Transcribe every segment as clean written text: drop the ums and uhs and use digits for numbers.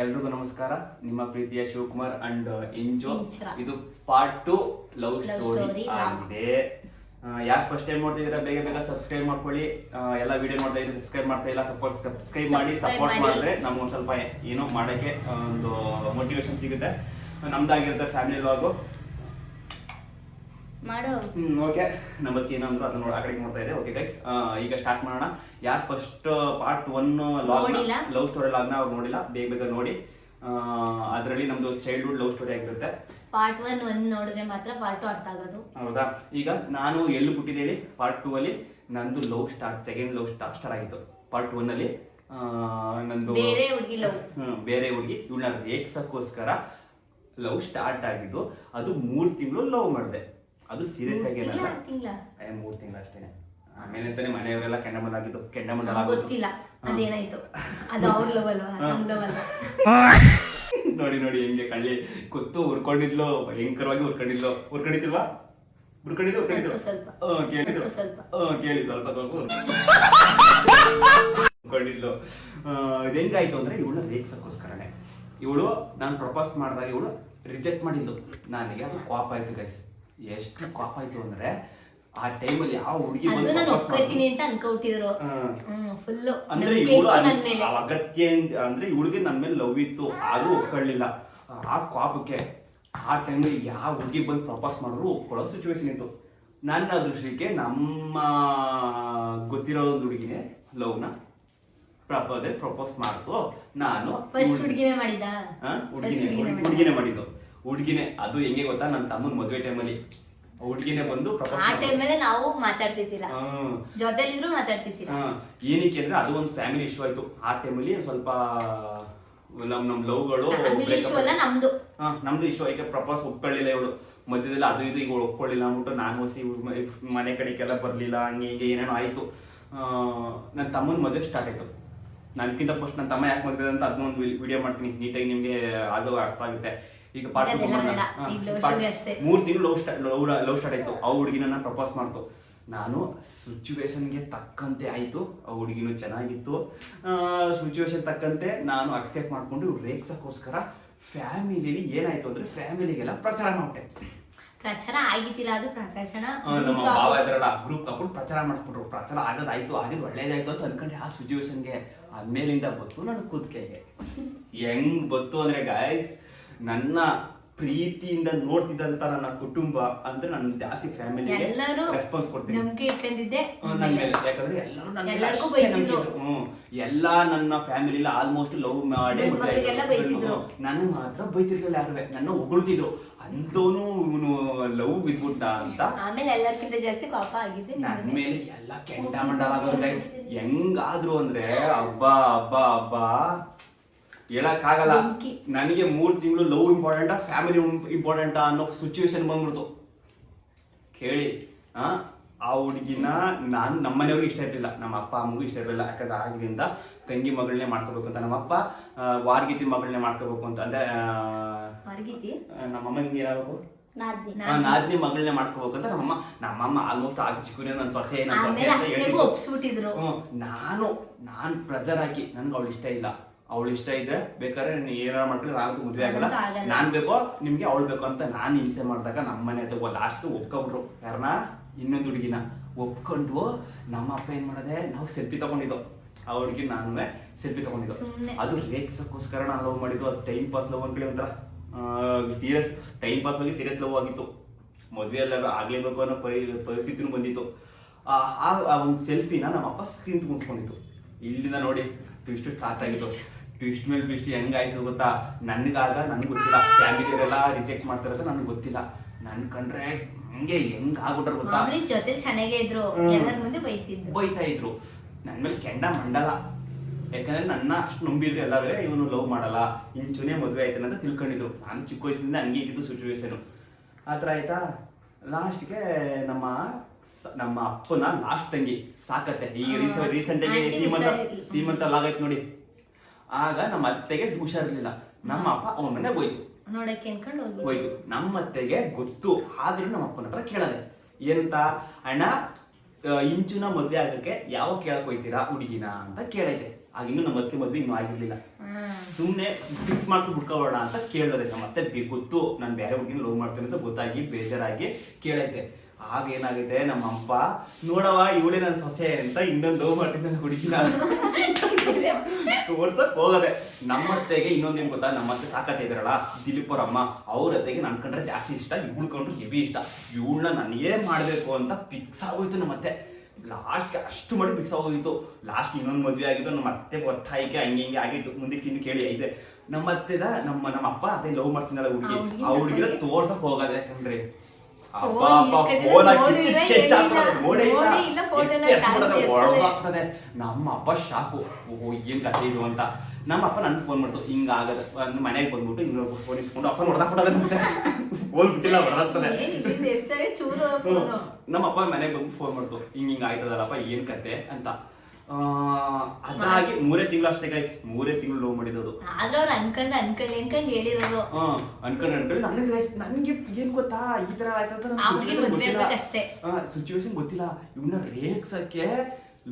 ಎಲ್ರಿಗೂ ನಮಸ್ಕಾರ. ನಿಮ್ಮ ಪ್ರೀತಿಯ ಶಿವಕುಮಾರ್ ಅಂಡ್ ಇಂಜೋ. ಇದು ಪಾರ್ಟ್ 2 ಲವ್ ಸ್ಟೋರಿ ಆಗಿದೆ. ಯಾಕೆ ಫಸ್ಟ್ ಟೈಮ್ ನೋಡ್ತಿದ್ದೀರಾ ಬೇಗ ಬೇಗ ಸಬ್ಸ್ಕ್ರೈಬ್ ಮಾಡ್ಕೊಳ್ಳಿ. ಎಲ್ಲ ವಿಡಿಯೋ ನೋಡ್ತಾ ಇದ್ರೆ ಸಬ್ಸ್ಕ್ರೈಬ್ ಮಾಡ್ತಾ ಇಲ್ಲ, ಸಬ್ಸ್ಕ್ರೈಬ್ ಮಾಡಿ ಸಪೋರ್ಟ್ ಮಾಡಿದ್ರೆ ನಮ್ಗೆ ಒಂದು ಸ್ವಲ್ಪ ಏನೋ ಮಾಡೋಕ್ಕೆ ಒಂದು ಮೋಟಿವೇಶನ್ ಸಿಗುತ್ತೆ. ನಮ್ದಾಗಿರುತ್ತೆ ಫ್ಯಾಮಿಲಿ ವ್ಲಾಗು ಮಾಡೋ. ಓಕೆ, ನಮ್ಮದಕ್ಕೆ ಏನಂದ್ರು ಅದನ್ನ ಆ ಕಡೆಗೆ ನೋಡ್ತಾ ಇದೆ. ಓಕೆ ಗೈಸ್, ಈಗ ಸ್ಟಾರ್ಟ್ ಮಾಡೋಣ. ಯಾರು ಫಸ್ಟ್ ಪಾರ್ಟ್ 1 ಲವ್ ಸ್ಟೋರಿ ಲಾಗ್ನ ಅವ್ರು ನೋಡಿಲ್ಲ, ಬೇಗ ಬೇಗ ನೋಡಿ. ಅದರಲ್ಲಿ ನಮ್ದು ಚೈಲ್ಡ್ಹುಡ್ ಲವ್ ಸ್ಟೋರಿ ಆಗಿರುತ್ತೆ. ಪಾರ್ಟ್ 1 ನೋಡಿದ್ರೆ ಮಾತ್ರ ಪಾರ್ಟ್ 2 ಅರ್ಥ ಆಗೋದು. ಹೌದಾ? ಈಗ ನಾನು ಎಲ್ಲಿ ಹುಟ್ಟಿದೆ ಹೇಳಿ? ಪಾರ್ಟ್ 2 ಅಲ್ಲಿ ನಂದು ಲವ್ ಸೆಕೆಂಡ್ ಲವ್ ಸ್ಟಾರ್ಟ್ ಆಗಿತ್ತು. ಪಾರ್ಟ್ 1 ಅಲ್ಲಿ ನಂದು ಬೇರೆ ಹುಡುಗಿ ಲವ್, ಬೇರೆ ಹುಡುಗಿ, ಇವಳನ್ನ ರೇಗ್ಸಕ್ಕೋಸ್ಕರ ಲವ್ ಸ್ಟಾರ್ಟ್ ಆಗಿದ್ದು. ಅದು 3 ತಿಂಗಳು ಲವ್ ಮಾಡಿದೆ. ಅದು ಸೀರಿಯಸ್ ಆಗಿ ಏನಲ್ಲ, 3 ತಿಂಗಳು ಅಷ್ಟೇನೆ. ಆಮೇಲೆ ಅಂತಾನೆ ಮನೆಯವರೆಲ್ಲ ಕೆಂಡಮಂಡಲ ಆಗಿದ್ದು. ಕೆಂಡಮಂಡಲ ಗೊತ್ತಿಲ್ಲ ಅದೇನಾಯ್ತು, ಅದು ಅವ್ರ ಲವ್ ಅಲ್ವಾ, ನಮ್ ಲವ್ ಅಲ್ಲ. ನೋಡಿ ನೋಡಿ ಹೆಂಗೆ ಕಳ್ಳಿ ಕುತ್ತು ಉರ್ಕೊಂಡಿದ್ಲು, ಭಯಂಕರವಾಗಿ ಉರ್ಕೊಂಡಿದ್ಲು. ಉರ್ಕೊಂಡಿದ್ವಾ? ಉರ್ಕೊಂಡಿದ್ದು ಕೇಳಿದ್ರು ಸ್ವಲ್ಪ ಸ್ವಲ್ಪ ಉರ್ಕೊಂಡಿದ್ಲು. ಇದು ಹೆಂಗಾಯ್ತು ಅಂದ್ರೆ ಇವಳನ್ನ ರೇಗ್ಸಕ್ಕೋಸ್ಕರನೇ. ಇವಳು ನಾನು ಪ್ರಪೋಸ್ ಮಾಡಿದಾಗ ಇವಳು ರಿಜೆಕ್ಟ್ ಮಾಡಿದ್ಲು. ನನಗೆ ಅದು ಕೋಪ ಆಯ್ತು ಗೈಸ್. ಎಷ್ಟು ಕೋಪ ಆಯ್ತು ಅಂದ್ರೆ ಆ ಟೈಮಲ್ಲಿ ಯಾವ ಹುಡುಗಿ ಅಂತ ಅನ್ಕೊಟ್ಟಿದ್ರು. ಅಂದ್ರೆ ಇವಳು ಅಗತ್ಯ ಅಂದ್ರೆ ಇವಳಿಗೆ ನನ್ನ ಮೇಲೆ ಲವ್ ಇತ್ತು, ಆದ್ರೂ ಒಪ್ಕೊಳ್ಳಿಲ್ಲ. ಆ ಕೋಪಕ್ಕೆ ಆ ಟೈಮಲ್ಲಿ ಯಾವ ಹುಡುಗಿ ಬಂದು ಪ್ರಪೋಸ್ ಮಾಡಿದ್ರು ಒಪ್ಕೊಳ್ಳೋ ಸಿಚುವೇಶನ್ ಇತ್ತು. ನನ್ನ ಅದೃಷ್ಟಕ್ಕೆ ನಮ್ಮ ಗೊತ್ತಿರೋ ಒಂದು ಹುಡುಗಿನೇ ಲವ್ನ ಪ್ರಪೋಸ್ ಮಾಡ್ತು. ನಾನು ಹುಡುಗಿನೇ ಮಾಡಿದ್ದು. ಹುಡುಗಿನೇ ಅದು ಹೆಂಗೆ ಗೊತ್ತಾ, ನನ್ನ ತಮ್ಮನ ಮದುವೆ ಟೈಮಲ್ಲಿ ಹುಡುಗಿನೇ ಬಂದು ಪ್ರಪೋಸ್ ಆ ಟೈಮಲ್ಲಿ ನಾವು ಮಾತಾಡ್ತಿದ್ದಿಲ್ಲ, ಜೊತೆಲಿದ್ರು ಮಾತಾಡ್ತಿದ್ದಿಲ್ಲ. ಏನಕ್ಕೆ ಅಂದ್ರೆ ಅದು ಒಂದು ಫ್ಯಾಮಿಲಿ ಇಶ್ಯೂ ಆಯ್ತು. ಆ ಟೈಮಲ್ಲಿ ಸ್ವಲ್ಪ ನಮ್ ಲವ್ಗಳು ನಮ್ದು ಇಶ್ಯೂ ಆಯ್ಕೆ. ಪ್ರಪೋಸ್ ಒಪ್ಕೊಳ್ಳಿಲ್ಲ ಇವಳು. ಮಧ್ಯದಲ್ಲಿ ಅದು ಇದು ಈಗ ಒಪ್ಕೊಳ್ಳಿಲ್ಲ ಅಂದ್ಬಿಟ್ಟು ನಾನು ಹೊಸಿ ಮನೆ ಕಡೆಗೆಲ್ಲ ಬರ್ಲಿಲ್ಲ, ಹಂಗೆ ಹೀಗೆ ಏನೇನೋ ಆಯ್ತು. ನನ್ನ ತಮ್ಮನ ಮದುವೆ ಸ್ಟಾರ್ಟ್ ಆಯ್ತು. ನನಗಿಂತ ಫಸ್ಟ್ ನನ್ನ ತಮ್ಮ ಯಾಕೆ ಮದುವೆ ಅಂತ ಅದನ್ನೊಂದು ವಿಡಿಯೋ ಮಾಡ್ತೀನಿ, ನೀಟಾಗಿ ನಿಮ್ಗೆ ಆಗೋ ಅರ್ಥ ಆಗುತ್ತೆ. ಈಗ ಪಾರ್ಟ್ 3 ತಿಂಗಳು ಲವ್ ಸ್ಟಾರ್ಟ್ ಆಯ್ತು. ಆ ಹುಡುಗಿನ ಪ್ರಪೋಸ್ ಮಾಡ್ತು. ನಾನು ಸಿಚುವೇಶನ್ಗೆ ತಕ್ಕಂತೆ ಆಯ್ತು. ಆ ಹುಡುಗಿನೂ ಚೆನ್ನಾಗಿತ್ತು. ಸಿಚುವೇಶನ್ ತಕ್ಕಂತೆ ನಾನು ಅಕ್ಸೆಪ್ಟ್ ಮಾಡ್ಕೊಂಡು ರೇಗ್ಸಕ್ಕೋಸ್ಕರ ಫ್ಯಾಮಿಲಿಯಲ್ಲಿ ಏನಾಯ್ತು ಅಂದ್ರೆ ಫ್ಯಾಮಿಲಿಗೆಲ್ಲ ಪ್ರಚಾರ ಮಾಡ್ಬಿಟ್ಟೆ. ಪ್ರಚಾರ ಆಗಿತ್ತಿಲ್ಲ, ಅದು ಪ್ರಕಾಶನ ನಮ್ಮ ಭಾವ ಇದ್ರಲ್ಲ ಗ್ರೂಪ್ ಹಾಕೊಂಡು ಪ್ರಚಾರ ಮಾಡ್ಬಿಟ್ರು. ಪ್ರಚಾರ ಆಗಿದ್ದು ಒಳ್ಳೇದಾಯ್ತು ಅಂತ ಅನ್ಕೊಂಡೆ. ಆ ಸಿಚುವೇಶನ್ಗೆ ಆದ್ಮೇಲಿಂದ ಬತ್ತು ನನ್ನ ಕೂತ್ಕೆಗೆ. ಹೆಂಗ್ ಬತ್ತು ಅಂದ್ರೆ ಗಾಯ್ಸ್, ನನ್ನ ಪ್ರೀತಿಯಿಂದ ನೋಡ್ತಿದ್ದಂತ ನನ್ನ ಕುಟುಂಬ ಅಂದ್ರೆ ನನ್ನ ಜಾಸ್ತಿ ಫ್ಯಾಮಿಲಿಗೆ ರೆಸ್ಪಾನ್ಸ್ ಕೊಡ್ತೀನಿ ನನ್ನ ಮೇಲೆ. ಯಾಕಂದ್ರೆ ಎಲ್ಲರೂ ನನ್ನ ಮೇಲೆ ಅಷ್ಟೇ ನಂಬಿಕೆ ಇದ್ರು. ಎಲ್ಲ ನನ್ನ ಫ್ಯಾಮಿಲಿಲಿ ಆಲ್ಮೋಸ್ಟ್ ಲವ್ ಮಾಡಿ ನನಗೆ ಮಾತ್ರ ಬೈತಿರ್ಲಿಲ್ಲ ಯಾರು, ನನ್ನ ಹೊಗಳ್ತಿದ್ರು. ಅಂತವನು ಇವನು ಲವ್ ಬಿದ್ಬಿಟ್ಟ ಅಂತ. ಆಮೇಲೆ ಎಲ್ಲರಿಗಿಂತ ಜಾಸ್ತಿ ಕೋಪ ಆಗಿದೆ ನನ್ನ ಮೇಲೆ ಎಲ್ಲ ಕೆಂಡಮಂಡಲ ಆಗೋದು ಗೈಸ್. ಹೆಂಗಾದ್ರು ಅಂದ್ರೆ ಹಬ್ಬ ಹೇಳಕ್ಕಾಗಲ್ಲ. ನನಗೆ 3 ತಿಂಗಳು ಲವ್ ಇಂಪಾರ್ಟೆಂಟಾ ಫ್ಯಾಮಿಲಿ ಇಂಪಾರ್ಟೆಂಟಾ ಅನ್ನೋ ಸಿಚುವೇಶನ್ ಬಂದ್ಬಿಡ್ತು. ಕೇಳಿ, ಆ ಹುಡುಗಿನ ನಾನು ನಮ್ಮನೆಯವ್ರಿಗೆ ಇಷ್ಟ ಇರಲಿಲ್ಲ, ನಮ್ಮ ಅಪ್ಪ ಅಮ್ಮಗೂ ಇಷ್ಟ ಇರಲಿಲ್ಲ. ಯಾಕಂದ್ರೆ ಆಗಿದ್ದರಿಂದ ತಂಗಿ ಮಗಳನ್ನೇ ಮಾಡ್ಕೋಬೇಕು ಅಂತ ನಮ್ಮ ಅಪ್ಪ, ವಾರ್ಗಿತಿ ಮಗಳನ್ನೇ ಮಾಡ್ಕೋಬೇಕು ಅಂತ ಅಂದ್ರೆ ನಮ್ಮಮ್ಮನಿಗೆ ಏನಾಗಬೇಕು, ನಾದ್ನಿ ಮಗಳನ್ನೇ ಮಾಡ್ಕೋಬೇಕು ಅಂತ ನಮ್ಮಮ್ಮ ಆಲ್ಮೋಸ್ಟ್ ಆಗಿ ಚಿಕ್ಕನೇ ನನ್ನ ಸೊಸೆ ಅಂತ ಹೇಳಿದ್ರು. ನಾನು ಪ್ರೆಸರ್ ಹಾಕಿ ನನ್ಗೆ ಅವಳು ಇಷ್ಟ ಇಲ್ಲ, ಅವಳು ಇಷ್ಟ ಇದ್ರೆ ಬೇಕಾದ್ರೆ ಏನಾರು ಮಾಡ್ಕೊಳ್ಳಿ, ನಾನಂತೂ ಮದುವೆ ಆಗಲ್ಲ, ನಾನ್ ಬೇಕೋ ನಿಮ್ಗೆ ಅವಳು ಬೇಕು ಅಂತ ನಾನು ಹಿಂಸೆ ಮಾಡಿದಾಗ ನಮ್ಮನೆ ಅಥವಾ ಲಾಸ್ಟ್ ಒಪ್ಕೊಂಡ್ರು. ಯಾರನ್ನ? ಇನ್ನೊಂದು ಹುಡುಗಿನ ಒಪ್ಕೊಂಡು ನಮ್ಮ ಅಪ್ಪ ಏನ್ ಮಾಡಿದೆ, ನಾವು ಸೆಲ್ಫಿ ತಗೊಂಡಿದ್ದು. ಆ ಹುಡುಗಿ ನಾನು ಸೆಲ್ಫಿ ತಗೊಂಡಿದ್ದು. ಅದು ರೇಗ್ಸಕ್ಕೋಸ್ಕರ ನಾನು ಲವ್ ಮಾಡಿದ್ದು. ಅದು ಟೈಮ್ ಪಾಸ್ ಲವ್ ಅನ್ಕೊಳ್ಳಿ, ಒಂಥರ ಸೀರಿಯಸ್ ಟೈಮ್ ಪಾಸ್ ಆಗಿ ಸೀರಿಯಸ್ ಲವ್ ಆಗಿತ್ತು. ಮದುವೆ ಎಲ್ಲ ಆಗ್ಲೇಬೇಕು ಅನ್ನೋ ಪರಿಸ್ಥಿತಿನೂ ಬಂದಿತ್ತು. ಆ ಒಂದು ಸೆಲ್ಫಿನ ನಮ್ಮ ಅಪ್ಪ ಸ್ಕ್ರೀನ್ ತುಂಬಿಸ್ಕೊಂಡಿತ್ತು. ಇಲ್ಲಿಂದ ನೋಡಿ ಟ್ವಿಸ್ಟ್ ಸ್ಟಾರ್ಟ್ ಆಗಿತ್ತು. ಟ್ವಿಸ್ಟ್ ಮೇಲೆ ಟ್ವಿಸ್ಟ್ ಹೆಂಗಾಯ್ತು ಗೊತ್ತಾ? ನನಗಾಗ ನನಗೆ ಗೊತ್ತಿಲ್ಲ, ಫ್ಯಾಮಿಲಿಯವರೆಲ್ಲ ರಿಜೆಕ್ಟ್ ಮಾಡ್ತಾರಂತ ನನಗೆ ಗೊತ್ತಿಲ್ಲ. ನನ್ ಕಂಡ್ರೆ ಹಂಗೆ ಹೆಂಗ್ ಆಗ್ಬಿಟ್ರು ಗೊತ್ತಾ? ಜೊತೆ ಚೆನ್ನಾಗೇ ಇದ್ರು, ಎಲ್ಲರ ಮುಂದೆ ಬೈತಾ ಇದ್ರು. ನನ್ನ ಮೇಲೆ ಕೆಂಡ ಮಂಡಲ. ಯಾಕಂದ್ರೆ ನನ್ನ ಅಷ್ಟು ನಂಬಿದ್ರು ಎಲ್ಲರೂ, ಇವನು ಲವ್ ಮಾಡಲ್ಲ, ಇಂಚುನೇ ಮದುವೆ ಆಯ್ತಾನೆ ಅಂತ ತಿಳ್ಕೊಂಡಿದ್ರು. ನಾನು ಚಿಕ್ಕ ವಯಸ್ಸಿಂದ ಹಂಗೆ ಇದ್ದಿದ್ದು ಸಿಚುವೇಶನ್. ಆ ಥರ ಆಯ್ತಾ. ಲಾಸ್ಟ್ಗೆ ನಮ್ಮ ಅಪ್ಪನ ಲಾಸ್ಟ್ ತಂಗಿ ಸಾಕತ್ತೆ. ಈಗ ರೀಸೆಂಟ್ ಆಗಿ ಸೀಮಂತ ಆಗೈತೆ ನೋಡಿ. ಆಗ ನಮ್ಮ ಅತ್ತೆಗೆ ಹುಷಾರಿರ್ಲಿಲ್ಲ. ನಮ್ಮ ಅಪ್ಪ ಅವನ ಮನೆ ಹೋಯ್ತು. ನಮ್ಮ ಅತ್ತೆಗೆ ಗೊತ್ತು, ಆದ್ರೂ ನಮ್ಮ ಅಪ್ಪನ ಹತ್ರ ಕೇಳದೆ. ಏನಂತ? ಅಣ್ಣ, ಇಂಚುನ ಮದ್ವೆ ಆಗಕ್ಕೆ ಯಾವಾಗ ಕೇಳಕ್ ಹೋಯ್ತೀರಾ ಹುಡುಗಿನ ಅಂತ ಕೇಳೈತೆ. ಆಗ ಇನ್ನೂ ನಮ್ಮ ಅತ್ತಿಗೆ ಮದ್ವೆ ಇನ್ನೂ ಆಗಿರ್ಲಿಲ್ಲ. ಸುಮ್ಮನೆ ಫಿಕ್ಸ್ ಮಾಡ್ಕೊಂಡು ಬಿಟ್ಕೋಬೋಣ ಅಂತ ಕೇಳಿದೆ. ನಮ್ಮ ಅತ್ತೆ ಗೊತ್ತು ನಾನು ಬೇರೆ ಹುಡುಗಿನ ಲವ್ ಮಾಡ್ತೀನಿ ಅಂತ ಗೊತ್ತಾಗಿ ಬೇಜಾರಾಗಿ ಕೇಳೈತೆ. ಆಗ ಏನಾಗಿದೆ, ನಮ್ಮ ಅಪ್ಪ ನೋಡವ ಇವಳೇ ನನ್ನ ಸೊಸೆ ಅಂತ ಇನ್ನೊಂದು ಲವ್ ಮಾಡ್ತೀನಿ ಹುಡುಗಿನ ತೋರ್ಸಕ್ ಹೋಗದೆ. ನಮ್ಮತ್ತೆಗೆ ಇನ್ನೊಂದೇನು ಗೊತ್ತಾ, ನಮ್ಮತ್ತೆ ಸಾಕತ್ತೆ ಇದಾರಲ್ಲ ದಿಲೀಪ್ ಅವ್ರ ಅಮ್ಮ, ಅವ್ರ ಅತ್ತೆಗೆ ನನ್ ಕಂಡ್ರೆ ಜಾಸ್ತಿ ಇಷ್ಟ, ಇವ್ಳ್ಕೊಂಡ್ರು ಹೆವಿ ಇಷ್ಟ. ಇವಳನ್ನ ನನಗೇ ಮಾಡಬೇಕು ಅಂತ ಫಿಕ್ಸ್ ಆಗೋಯ್ತು ನಮ್ಮತ್ತೆ. ಲಾಸ್ಟ್ಗೆ ಅಷ್ಟು ಮಾಡಿ ಫಿಕ್ಸ್ ಆಗೋಗಿತ್ತು. ಲಾಸ್ಟ್ ಇನ್ನೊಂದು ಮದುವೆ ಆಗಿದ್ದು, ನಮ್ಮ ಅತ್ತೆ ಒತ್ತಾಯಿಕೆ ಹಂಗೆ ಹಿಂಗೆ ಆಗಿತ್ತು. ಮುಂದಕ್ಕೆ ಇನ್ನು ಕೇಳಿ ಐತೆ ನಮ್ಮತ್ತೆದ ನಮ್ಮ ಅಪ್ಪ ಅದೇ ಲವ್ ಮಾಡ್ತೀನಲ್ಲ ಹುಡುಗಿ, ಆ ಹುಡುಗಿನ ತೋರ್ಸಕ್ ಹೋಗದೆ. ಯಾಕಂದ್ರೆ ನಮ್ಮ ಅಪ್ಪ ಶಾಕು, ಏನ್ ಕಥೆ ಇದು ಅಂತ. ನಮ್ಮ ಅಪ್ಪ ನನ್ ಫೋನ್ ಮಾಡ್ತು, ಹಿಂಗ ಆಗದ ಮನೆಗೆ ಬಂದ್ಬಿಟ್ಟು ಇನ್ನೊಬ್ಬ ಫೋನ್ ಇಸ್ಕೊಂಡು ಅಪ್ಪ ಹೊಡೆದಾಕ್ಬಿಟ್ಟದೆ, ಫೋನ್ ಬಿಟ್ಟಿಲ್ಲ ಹೊಡೆದಾಕ್ತದೆ. ನಮ್ಮ ಅಪ್ಪ ಮನೆಗೆ ಬಂದು ಫೋನ್ ಮಾಡ್ತು, ಹಿಂಗ ಆಯ್ತದಲ್ಲಪ್ಪ ಏನ್ ಕತೆ ಅಂತ. ಅದಾಗಿ 3 ತಿಂಗಳು ಅಷ್ಟೇ ಗೈಸ್, 3 ತಿಂಗಳು ಲವ್ ಮಾಡಿರೋದು. ಅನ್ಕೊಂಡು ಹೇಳಿರೋದು. ಅನ್ಕೊಂಡು ನನ್ಗೆ ಏನ್ ಗೊತ್ತಾ, ಈ ತರ ಸಿಚುವೇಶನ್ ಗೊತ್ತಿಲ್ಲ. ಇವನ್ನ ರೇಗ್ಸಕ್ಕೆ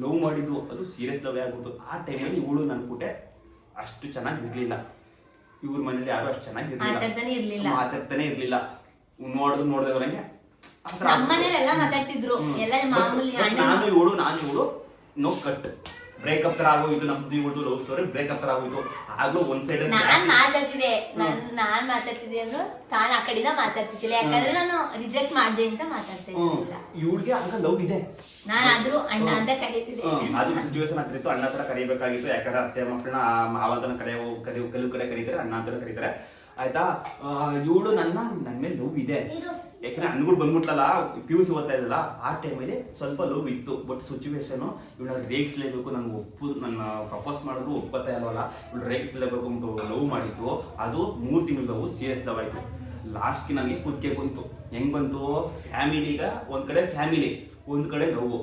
ಲವ್ ಮಾಡಿದ್ದು, ಅದು ಸೀರಿಯಸ್ ಲವ್ ಆಗ್ಬಿಡ್ತು. ಆ ಟೈಮಲ್ಲಿ ಇವಳು ನನ್ಕುಟೆ ಅಷ್ಟು ಚೆನ್ನಾಗಿರ್ಲಿಲ್ಲ. ಇವ್ರ ಮನೇಲಿ ಯಾರು ಅಷ್ಟು ಚೆನ್ನಾಗಿರ್ಲಿಲ್ಲ, ಮಾತಾಡ್ತಾನೆ ಇರ್ಲಿಲ್ಲ. ನೋಡ್ದವ್ರಂಗೆ ನಾನು ಇವಳು ನೋ ಕಟ್ ಬ್ರೇಕಪ್ ತರ ಆಗೋಯ್ತು. ನಮ್ದು ಇವತ್ತು ಲವ್ ಸ್ಟೋರಿ ಬ್ರೇಕಪ್ ತರ ಆಗೋಯ್ತು. ಆಗ್ಲೂ ಒಂದ್ ಸೈಡ್ ನಾನ್ ಮಾತಾಡ್ತಿದ್ದೆ ಅಂದ್ರೆ ತಾನು ಆ ಕಡೆಯಿಂದ ಮಾತಾಡ್ತಿದ್ದಿಲ್ಲ, ಯಾಕಂದ್ರೆ ನಾನು ರಿಜೆಕ್ಟ್ ಮಾಡ್ದೆ ಅಂತ ಮಾತಾಡ್ತಾ ಇದ್ದಿಲ್ಲ. ಇವಳಿಗೆ ಆಗ ಲವ್ ಇದೆ, ನಾನಾದ್ರೂ ಅಣ್ಣ ಅಂತ ಕರೀತಿದ್ದೆ. ಅದು ಸಿಚುವೇಶನ್ ಆಗ್ತಿತ್ತು, ಅಣ್ಣ ತರ ಕರಿಬೇಕಾಗಿತ್ತು. ಯಾಕಂದ್ರೆ ಅತ್ತೆ ಮಕ್ಕಳನ್ನ ಮಾವಂತನ ಕೆಲವು ಕಡೆ ಕರೀತಾರೆ, ಅಣ್ಣ ಅಂತ ಕರೀತಾರೆ ಆಯ್ತಾ. ಇವಳು ನನ್ನ ಮೇಲೆ ಲವ್ ಇದೆ, ಯಾಕಂದ್ರೆ ಅನ್ಗಳು ಬಂದ್ಬಿಟ್ಲಲ್ಲ, PUC ಓದ್ತಾ ಇದ್ದಲ್ಲ, ಆ ಟೈಮಲ್ಲಿ ಸ್ವಲ್ಪ ಲವ್ ಇತ್ತು. ಬಟ್ ಸಿಚುವೇಶನ್ ಇವಳ ರೇಗಿಸ್ಲೇಬೇಕು, ನನ್ನ ಪ್ರಪೋಸ್ ಮಾಡಿದ್ರು ಒಪ್ಪತ್ತಾ ಇಲ್ವಲ್ಲ, ಇವಳು ರೇಗಿಸ್ಲೇಬೇಕು ಅಂತ ಲವ್ ಮಾಡಿತ್ತು. ಅದು 3 ತಿಂಗಳು ಲವ್, ಸೀರಿಯಸ್ ಲವ್ ಆಯ್ತು. ಲಾಸ್ಟ್ಗೆ ನನಗೆ ಕುತ್ತಿಗೆ ಬಂತು. ಹೆಂಗ್ ಬಂತು, ಫ್ಯಾಮಿಲಿಗ ಒಂದ್ ಕಡೆ ಫ್ಯಾಮಿಲಿ, ಒಂದ್ ಕಡೆ ಲವ್.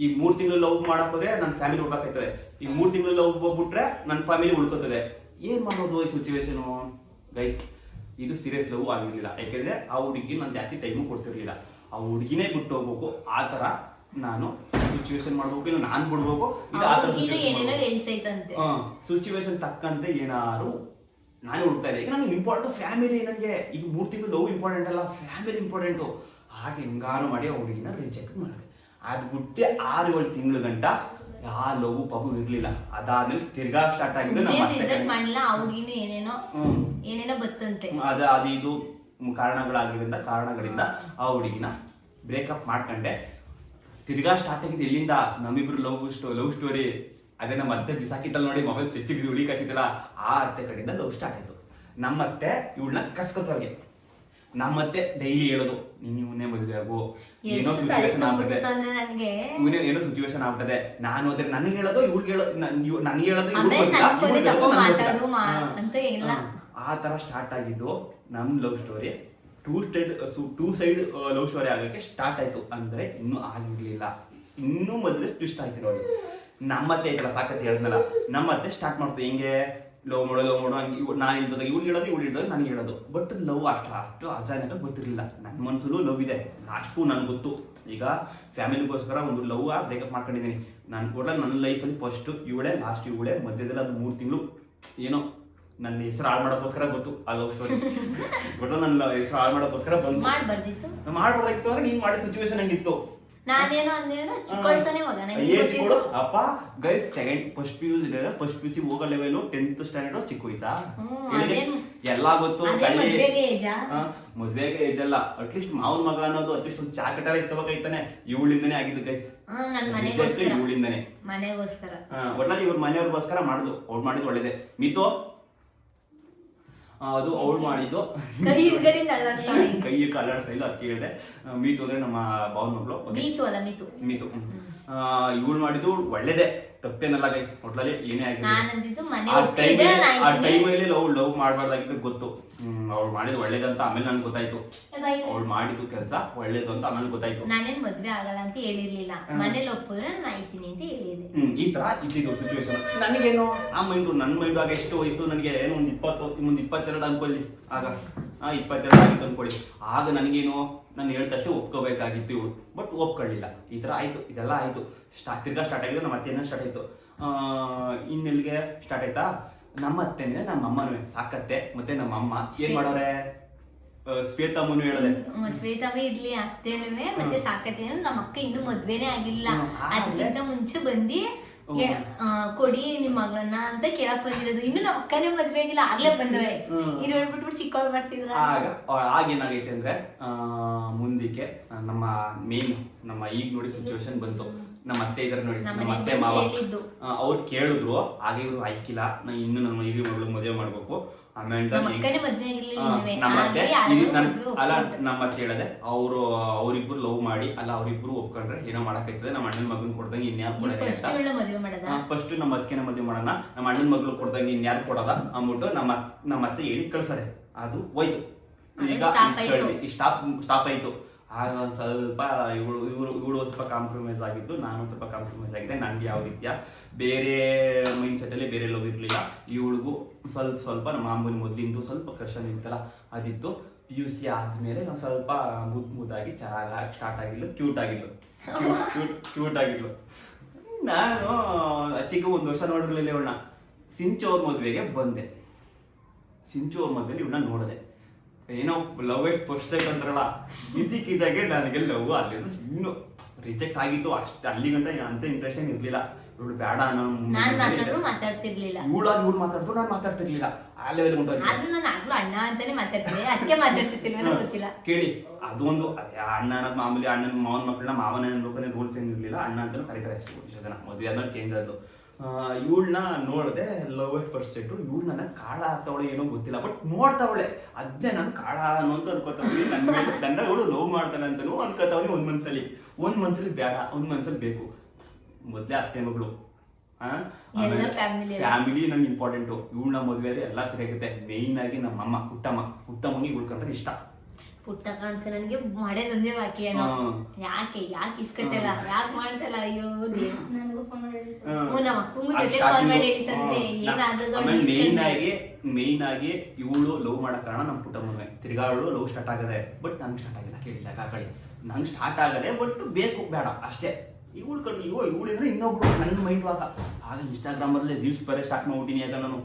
ಈ 3 ತಿಂಗಳು ಲವ್ ಮಾಡಕ್ಕೋದ್ರೆ ನನ್ನ ಫ್ಯಾಮಿಲಿ ಉಳ್ಕಾಯ್ತದೆ, ಈ 3 ತಿಂಗಳು ಲವ್ ಹೋಗ್ಬಿಟ್ರೆ ನನ್ನ ಫ್ಯಾಮಿಲಿ ಉಳ್ಕೋತದೆ. ಏನ್ ಮಾಡೋದು ಈ ಸಿಚುವೇಶನು ಗೈಸ್? ಇದು ಸೀರಿಯಸ್ ಲವ್ ಆಗಿರ್ಲಿಲ್ಲ, ಯಾಕೆಂದ್ರೆ ಆ ಹುಡುಗಿ ನಾನು ಜಾಸ್ತಿ ಟೈಮು ಕೊಡ್ತಿರ್ಲಿಲ್ಲ. ಆ ಹುಡುಗಿನೇ ಬಿಟ್ಟು ಹೋಗ್ಬೇಕು, ಆ ತರ ನಾನು ಸಿಚುವೇಶನ್ ಮಾಡ್ಬೇಕು, ಇಲ್ಲ ನಾನ್ ಬಿಡ್ಬೇಕು, ಇದು ಆ ತರ ಸಿಚುವೇಶನ್ ತಕ್ಕಂತೆ ಏನಾರು ನಾನೇ ಹುಡ್ತಾ ಇದೆ. ಈಗ ನನಗೆ ಇಂಪಾರ್ಟೆಂಟ್ ಫ್ಯಾಮಿಲಿ, ನನಗೆ ಈಗ 3 ತಿಂಗಳು ಲವ್ ಇಂಪಾರ್ಟೆಂಟ್ ಅಲ್ಲ, ಫ್ಯಾಮಿಲಿ ಇಂಪಾರ್ಟೆಂಟು. ಹಾಗೆ ಹೆಂಗಾರು ಮಾಡಿ ಆ ಹುಡುಗಿನ ರಿಜೆಕ್ಟ್ ಮಾಡಿದೆ. ಅದು ಬಿಟ್ಟೆ 6-7 ತಿಂಗಳು ಗಂಟ ಯಾ ಲವ್ ಪಬು ಇರ್ಲಿಲ್ಲ. ಅದಾದ್ಮೇಲೆ ತಿರ್ಗಾ ಸ್ಟಾರ್ಟ್ ಆಗಿದೆ. ಏನೇನೋ ಬತ್ತಂತೆ, ಅದು ಇದು ಕಾರಣಗಳಿಂದ ಆ ಹುಡುಗಿನ ಬ್ರೇಕಪ್ ಮಾಡ್ಕೊಂಡೆ. ತಿರ್ಗಾ ಸ್ಟಾರ್ಟ್ ಆಗಿದೆ ಎಲ್ಲಿಂದ, ನಮ್ಮಿಬ್ರು ಲವ್ ಸ್ಟೋರಿ. ಅದೇ ನಮ್ಮ ಅತ್ತೆ ಬಿಸಾಕಿತ್ತಲ್ಲ ನೋಡಿ, ಮೊಬೈಲ್ ಚೆಚ್ಚಿಗೆ ಹುಳಿ ಕಾಸಿತ್ತಲ್ಲ, ಆ ಅತ್ತೆ ಕಡೆಯಿಂದ ಲವ್ ಸ್ಟಾರ್ಟ್ ಆಯ್ತು. ನಮ್ಮತ್ತೆ ಇವಳನ್ನ ಕರ್ಸ್ಕೊತವ್ರಿಗೆ. ನಮ್ಮತ್ತೆ ಡೈಲಿ ಹೇಳೋದು, ನೀನ್ ಇವನ್ನೇ ಮದುವೆ ಆಗು, ಏನೋ ಸಿಚುವೇಶನ್ ಆಗ್ಬಿಟ್ಟದೆ, ಏನೋ ಸಿಚುವೇಶನ್ ಆಗ್ಬಿಟ್ಟದೆ. ನಾನು ಅದ್ರ ನನಗೆ ಹೇಳೋದು, ಇವ್ಳಿಗೆ ಹೇಳೋದು, ನನಗೆ ಹೇಳೋದು, ಆ ತರ ಸ್ಟಾರ್ಟ್ ಆಗಿದ್ದು ನಮ್ love story. 2 side love story ಆಗಕ್ಕೆ ಸ್ಟಾರ್ಟ್ ಆಯ್ತು. ಅಂದ್ರೆ ಇನ್ನೂ ಆಗಿರ್ಲಿಲ್ಲ, ಇನ್ನೂ ಮೊದಲೇ ಟ್ವಿಸ್ಟ್ ಆಯ್ತು ನೋಡಿ. ನಮ್ಮತ್ತೆ ಐತಲ್ಲ ಸಾಕತ್ತೆ ಹೇಳಿದ್ನಲ್ಲ, ನಮ್ಮತ್ತೆ ಸ್ಟಾರ್ಟ್ ಮಾಡ್ತು ಹೆಂಗೆ ಲವ್ ಮಾಡೋ ಹಂಗೆ. ನಾನು ಹೇಳ್ದಾಗ ಇವ್ಳು ಹೇಳೋದು ನನಗೆ ಹೇಳೋದು. ಬಟ್ ಲವ್ ಅಷ್ಟು ಅಚಾನಕ ಗೊತ್ತಿರಲಿಲ್ಲ. ನನ್ನ ಮನ್ಸಲ್ಲೂ ಲವ್ ಇದೆ, ಲಾಸ್ಟ್ಗೂ ನನ್ಗೆ ಗೊತ್ತು. ಈಗ ಫ್ಯಾಮಿಲಿಗೋಸ್ಕರ ಒಂದು ಲವ್ ಬ್ರೇಕಪ್ ಮಾಡ್ಕೊಂಡಿದ್ದೀನಿ ನಾನು. ಕೂಡ ನನ್ನ ಲೈಫಲ್ಲಿ ಫಸ್ಟ್ ಇವಳೇ, ಲಾಸ್ಟ್ ಇವಳೇ, ಮಧ್ಯದಲ್ಲಿ ಅದು 3 ತಿಂಗಳು ಏನೋ ನನ್ನ ಹೆಸರು ಹಾಳು ಮಾಡೋಕ್ಕೋಸ್ಕರ ಗೊತ್ತು ಆ ಲವ್ ಸ್ಟೋರಿ. ಬಟ್ ನನ್ನ ಹೆಸರು ಹಾಳು ಮಾಡೋಕ್ಕೋಸ್ಕರ ಬಂದು ಮಾಡ್ಬಾರ್ದಾಯ್ತು. ಅಂದ್ರೆ ನೀನ್ ಮಾಡಿದ ಸಿಚುವೇಶನ್ ಹಂಗಿತ್ತು. ಅಪ್ಪ ಗೈಸ್ ಫಸ್ಟ್ PUC ಹೋಗೋ ಲೆವೆಲ್ 10th ಸ್ಟ್ಯಾಂಡರ್ಡ್ ಚಿಕ್ಕ ವಯಸ್ಸಾ ಎಲ್ಲಾ ಗೊತ್ತು. ಮದ್ವೆಗೆ ಏಜ್ ಅಲ್ಲ, ಅಟ್ಲೀಸ್ಟ್ ಮಾವನ್ ಮಗ ಅನ್ನೋದು ಅಟ್ಲೀಸ್ಟ್ ಒಂದು ಚಾಕಟಾರ ಇಸ್ಕೋಬೇಕಾಯ್ತಾನೆ. ಇವಳಿಂದನೇ ಆಗಿದ್ದು ಗೈಸ್, ಇವಳಿಂದನೇ. ಒಟ್ನಲ್ಲಿ ಇವ್ರ ಮನೆಯವ್ರಿಗೋಸ್ಕರ ಮಾಡುದು, ಅವ್ರು ಮಾಡಿದ್ದು ಒಳ್ಳೇದೇ. ಮಿತು ಅದು ಅವಳು ಮಾಡಿದ್ದು ಕೈ ಕಲರ್ ಸ್ಟೈಲ್. ಅದಕ್ಕೆ ಹೇಳಿದೆ ಮೀತು ಅಂದ್ರೆ ನಮ್ಮ ಭಾವನ ಮಗಳು ಮೀತು. ಇವಳು ಮಾಡಿದ್ದು ಒಳ್ಳೇದೇ, ತಪ್ಪೇನಲ್ಲ ಗೈಸ್. ಒಟ್ಲಲ್ಲಿ ಏನೇ ಆಗಿತ್ತು ಆ ಟೈಮಲ್ಲಿ ಲವ್ ಮಾಡಬಾರ್ದಾಗಿದ್ದು ಗೊತ್ತು. ಅವ್ಳು ಮಾಡಿದ್ದು ಒಳ್ಳೇದಂತ ಆಮೇಲೆ ನನ್ಗೆ ಗೊತ್ತಾಯ್ತು. ಅವ್ಳು ಮಾಡಿದ್ದು ಕೆಲಸ ಒಳ್ಳೇದು ಅಂತ ಆಮೇಲೆ ಗೊತ್ತಾಯ್ತು. ನಾನೇನ್ ಮದ್ವೆ ಆಗಲ್ಲ ಅಂತ ಹೇಳಿರ್ಲಿಲ್ಲ, ಮನೇಲಿ ಒಪ್ಪಿದ್ರೆ ನಾನು ಆಯ್ತೀನಿ ಅಂತ ಹೇಳಿದೆ. ಈ ತರ ಇದ್ದಿದ್ದು ಸಿಚುವೇಶನ್. ನನಗೇನು ಆ ಮೈಂಡು, ನನ್ನ ಮೈಂಡು ಆಗ ಎಷ್ಟು ವಯಸ್ಸು ನನಗೆ, ಏನೋ ಒಂದು 22 ಅನ್ಕೊಳ್ಳಿ. ಆಗ 22 ಆಗಿತ್ತು ಅನ್ಕೊಳ್ಳಿ. ಆಗ ನನಗೇನು, ನಾನು ಹೇಳ್ದಷ್ಟು ಒಪ್ಕೋಬೇಕಾಗಿತ್ತು ಇವಳು, ಬಟ್ ಒಪ್ಕೊಳ್ಳಿಲ್ಲ. ಈ ತರ ಆಯ್ತು, ಇದೆಲ್ಲ ಆಯ್ತು. ತಿರ್ಗಾ ಸ್ಟಾರ್ಟ್ ಆಗಿದ್ದು ನಮ್ಮ ಅತ್ತೆಯಿಂದ ಸ್ಟಾರ್ಟ್ ಆಯ್ತು. ಇನ್ನೆಲ್ಲಿಗೆ ಸ್ಟಾರ್ಟ್ ಆಯ್ತಾ, ನಮ್ಮ ಅತ್ತೆನೇ ನಮ್ಮ ಅಮ್ಮನೂ ಸಾಕತ್ತೆ, ಮತ್ತೆ ನಮ್ಮ ಅಮ್ಮ ಏನ್ ಮಾಡೋರೆ, ಶ್ವೇತಮ್ಮನು ಹೇಳಿದೆ, ಶ್ವೇತಮ್ಮ ಇರ್ಲಿ ಅತ್ತೇನುವೆ ಮತ್ತೆ ಸಾಕತ್ತೇನು, ನಮ್ಮ ಅಕ್ಕ ಇನ್ನೂ ಮದ್ವೆನೇ ಆಗಿಲ್ಲ, ಅದಕ್ಕಿಂತ ಮುಂಚೆ ಬಂದಿ ಕೊಡಿ ನಿಮ್ ಮಗಳನ್ನ ಅಂತ ಕೇಳಕ್ ಬಂದಿರೋದು. ಇನ್ನು ನಮ್ಮ ಅಕ್ಕನೇ ಮದ್ವೆ ಆಗಿಲ್ಲ, ಆಗ್ಲೇ ಬಂದವೆ. ಇದು ಹೇಳ್ಬಿಟ್ಬಿಟ್ಟು ಚಿಕ್ಕವಳು ಮಾಡ್ತಿದ್ರ. ಆಗೇನಾಗೈತೆ ಅಂದ್ರೆ ಮುಂದಕ್ಕೆ ನಮ್ಮ ಈಗ ನೋಡಿ ಸಿಚುವೇಶನ್ ಬಂತು. ನಮ್ಮ ಅತ್ತೆ ಇದಾರೆ ನೋಡಿ, ನಮ್ಮ ಅತ್ತೆ ಮಾವ ಅವ್ರು ಕೇಳಿದ್ರು, ಆಗ ಇವ್ರು ಆಯ್ಕಿಲ್ಲ, ನಾ ಇನ್ನು ನಮ್ಮ ಈಗ ಮಗಳು ಮದುವೆ ಮಾಡ್ಬೇಕು. ಆಮೇಲೆ ನಮ್ಮ ಅತ್ತೆ ಹೇಳಿದೆ, ಅವ್ರಿಬ್ರು ಲವ್ ಮಾಡಿ ಅಲ್ಲ ಅವ್ರಿಬ್ರು ಒಪ್ಕೊಂಡ್ರೆ ಏನೋ ಮಾಡಕೈತದೆ, ನಮ್ಮ ಅಣ್ಣನ ಮಗನ್ ಕೊಡ್ದಂಗೆ ಇನ್ಯಾರು ಕೊಡೋದ, ಫಸ್ಟ್ ನಮ್ಮ ಅತ್ತಿಗೆನ ಮದುವೆ ಮಾಡೋಣ, ನಮ್ಮ ಅಣ್ಣನ ಮಗಳು ಕೊಡ್ದಂಗೆ ಇನ್ಯಾರು ಕೊಡೋದ ಅಂದ್ಬಿಟ್ಟು ನಮ್ಮ ಅತ್ತೆ ಹೇಳಿ ಕಳ್ಸದೆ. ಅದು ಹೋಯ್ತು. ಈಗ ಸ್ಟಾಪ್ ಆಯ್ತು. ಆಗ ಒಂದು ಸ್ವಲ್ಪ ಇವಳು ಸ್ವಲ್ಪ ಕಾಂಪ್ರಮೈಸ್ ಆಗಿದ್ದು, ನಾನು ಸ್ವಲ್ಪ ಕಾಂಪ್ರಮೈಸ್ ಆಗಿದೆ. ನನಗೆ ಯಾವ ರೀತಿಯ ಬೇರೆ ಮೈಂಡ್ ಸೆಟ್ಟಲ್ಲಿ ಬೇರೆ ಲವ್ ಇರಲಿಲ್ಲ. ಇವಳಿಗೂ ಸ್ವಲ್ಪ ನಮ್ಮ ಮಾಮೂಲಿ ಮೊದಲಿಂದು ಸ್ವಲ್ಪ ಕರ್ಷನ್ ಇತ್ತಲ್ಲ ಅದಿತ್ತು. PUC ಆದಮೇಲೆ ನಾವು ಸ್ವಲ್ಪ ಮುದ್ದಾಗಿ ಚೆನ್ನಾಗಿ ಸ್ಟಾರ್ಟ್ ಆಗಿಲ್ಲ, ಕ್ಯೂಟ್ ಆಗಿದ್ಲು. ನಾನು ಚಿಕ್ಕ 1 ವರ್ಷ ನೋಡಿರ್ಲಿಲ್ಲ ಇವಳನ್ನ. ಸಿಂಚು ಅವ್ರ ಮದುವೆಗೆ ಬಂದೆ. ಸಿಂಚು ಅವ್ರ ಮದುವೆಲಿ ಇವಳನ್ನ ನೋಡಿದೆ. ಏನೋ ಲವ್ ಎಟ್ ಫಸ್ಟ್ ಸೈಟ್ ಅಂತಾರಲ್ಲ, ಇದಕ್ಕಿದ್ದಾಗೆ ನನಗೆ ಲವ್ ಅಲ್ಲಿಂದ ಇನ್ನು ರಿಜೆಕ್ಟ್ ಆಗಿತ್ತು. ಅಷ್ಟು ಅಲ್ಲಿಗಂಟ ಅಂತ ಇಂಟ್ರೆಸ್ಟ್ ಏನು ಇರ್ಲಿಲ್ಲ. ಇವಳು ಬೇಡ ಅನ್ನೋ ಮಾತಾಡ್ತಿರ್ಲಿಲ್ಲ, ಇವಳು ಮಾತಾಡ್ತು, ನಾನು ಮಾತಾಡ್ತಿರ್ಲಿಲ್ಲ. ಆ ಲೆವೆಲ್ ಅಣ್ಣ ಅಂತಾನೆ ಮಾತಾಡ್ತಿದ್ದೆ, ಅದಕ್ಕೆ ಮಾತಾಡ್ತಿರ್ತಿಲ್ವ ಗೊತ್ತಿಲ್ಲ. ಕೇಳಿ, ಅದು ಒಂದು ಅಣ್ಣ ಅನ್ನೋದು ಮಾಮೂಲಿ, ಅಣ್ಣನ ಮಾವನ ಮಕ್ಕಳನ್ನ ಮಾವನ ಅನ್ಬೇಕಂದ್ರೆ ರೂಲ್ಸ್ ಏನಿರ್ಲಿಲ್ಲ. ಅಣ್ಣ ಅಂತಾನು ಕರೀತಾರೆ ಅಷ್ಟೇ. ಇಷ್ಟು ಜನ ಮದುವೆ ಆದ್ಮೇಲೆ ಚೇಂಜ್ ಆದ್ದು. ಇವಳನ್ನ ನೋಡಿದೆ, ಲವ್ ಎಟ್ ಫಸ್ಟ್ ಸೈಟು. ಇವಳು ನನ್ನ ಕಾಳ ಆಗ್ತಾವಳೆ ಏನೋ ಗೊತ್ತಿಲ್ಲ, ಬಟ್ ನೋಡ್ತಾವಳೆ. ಅದೇ ನಾನು ಕಾಳ ಅನ್ನೋಂತ ಅನ್ಕೋತಾವಳಿ. ನನ್ನ ಇವಳು ಲವ್ ಮಾಡ್ತಾನೆ ಅಂತಲೂ ಅನ್ಕೋತಾವಳಿ. ಒಂದ್ ಮನ್ಸಲ್ಲಿ ಬೇಡ, ಒಂದ್ ಮನ್ಸಲ್ಲಿ ಬೇಕು. ಮೊದಲೇ ಅತ್ತೆ ಮಗಳು, ಫ್ಯಾಮಿಲಿ ನಂಗೆ ಇಂಪಾರ್ಟೆಂಟು. ಇವಳನ್ನ ಮದುವೆ ಎಲ್ಲ ಸರಿಯಾಗುತ್ತೆ. ಮೇಯ್ನ್ ಆಗಿ ನಮ್ಮಮ್ಮ ಪುಟ್ಟಮ್ಮಗೆ ಉಳ್ಕೊಂಡ್ರೆ ಇಷ್ಟ. ಪುಟ್ಟಕ್ಕ ಅಂತ ನನಗೆ ಮಾಡೋದೊಂದೇ ವಾಕ್ಯ. ಯಾಕೆ ಇಸ್ಕತ್ತಲ್ಲ, ಯಾಕೆ ಮಾಡ್ತಲ್ಲ, ಅಯ್ಯೋ ನನಗೂ ಫೋನ್ ಮಾಡಿ ಮೇಯ್ನ್ ಆಗಿ ಇವಳು ಲವ್ ಮಾಡೋ ಕಾರಣ ನಮ್ಮ ಪುಟ್ಟಮ್ಮನೇ. ತಿರ್ಗಾ ಅವಳು ಲವ್ ಸ್ಟಾರ್ಟ್ ಆಗದೆ, ಬಟ್ ನಂಗೆ ಸ್ಟಾರ್ಟ್ ಆಗಿಲ್ಲ. ಕೇಳಿಲ್ಲ ಕಾಕಳಿ, ನಂಗೆ ಸ್ಟಾರ್ಟ್ ಆಗದೆ, ಬಟ್ ಬೇಕು ಬೇಡ ಅಷ್ಟೇ. ಇವಳಿದ್ರೆ ಇನ್ನೊಬ್ರು ನನ್ನ ಮೈಂಡ್ ಆಗ ಇನ್ಸ್ಟಾಗ್ರಾಮಲ್ಲಿ ರೀಲ್ಸ್ ಬರೀ ಸ್ಟಾರ್ಟ್ ಮಾಡ್ಬಿಟ್ಟಿನಿ. ಆಗ ನಾನು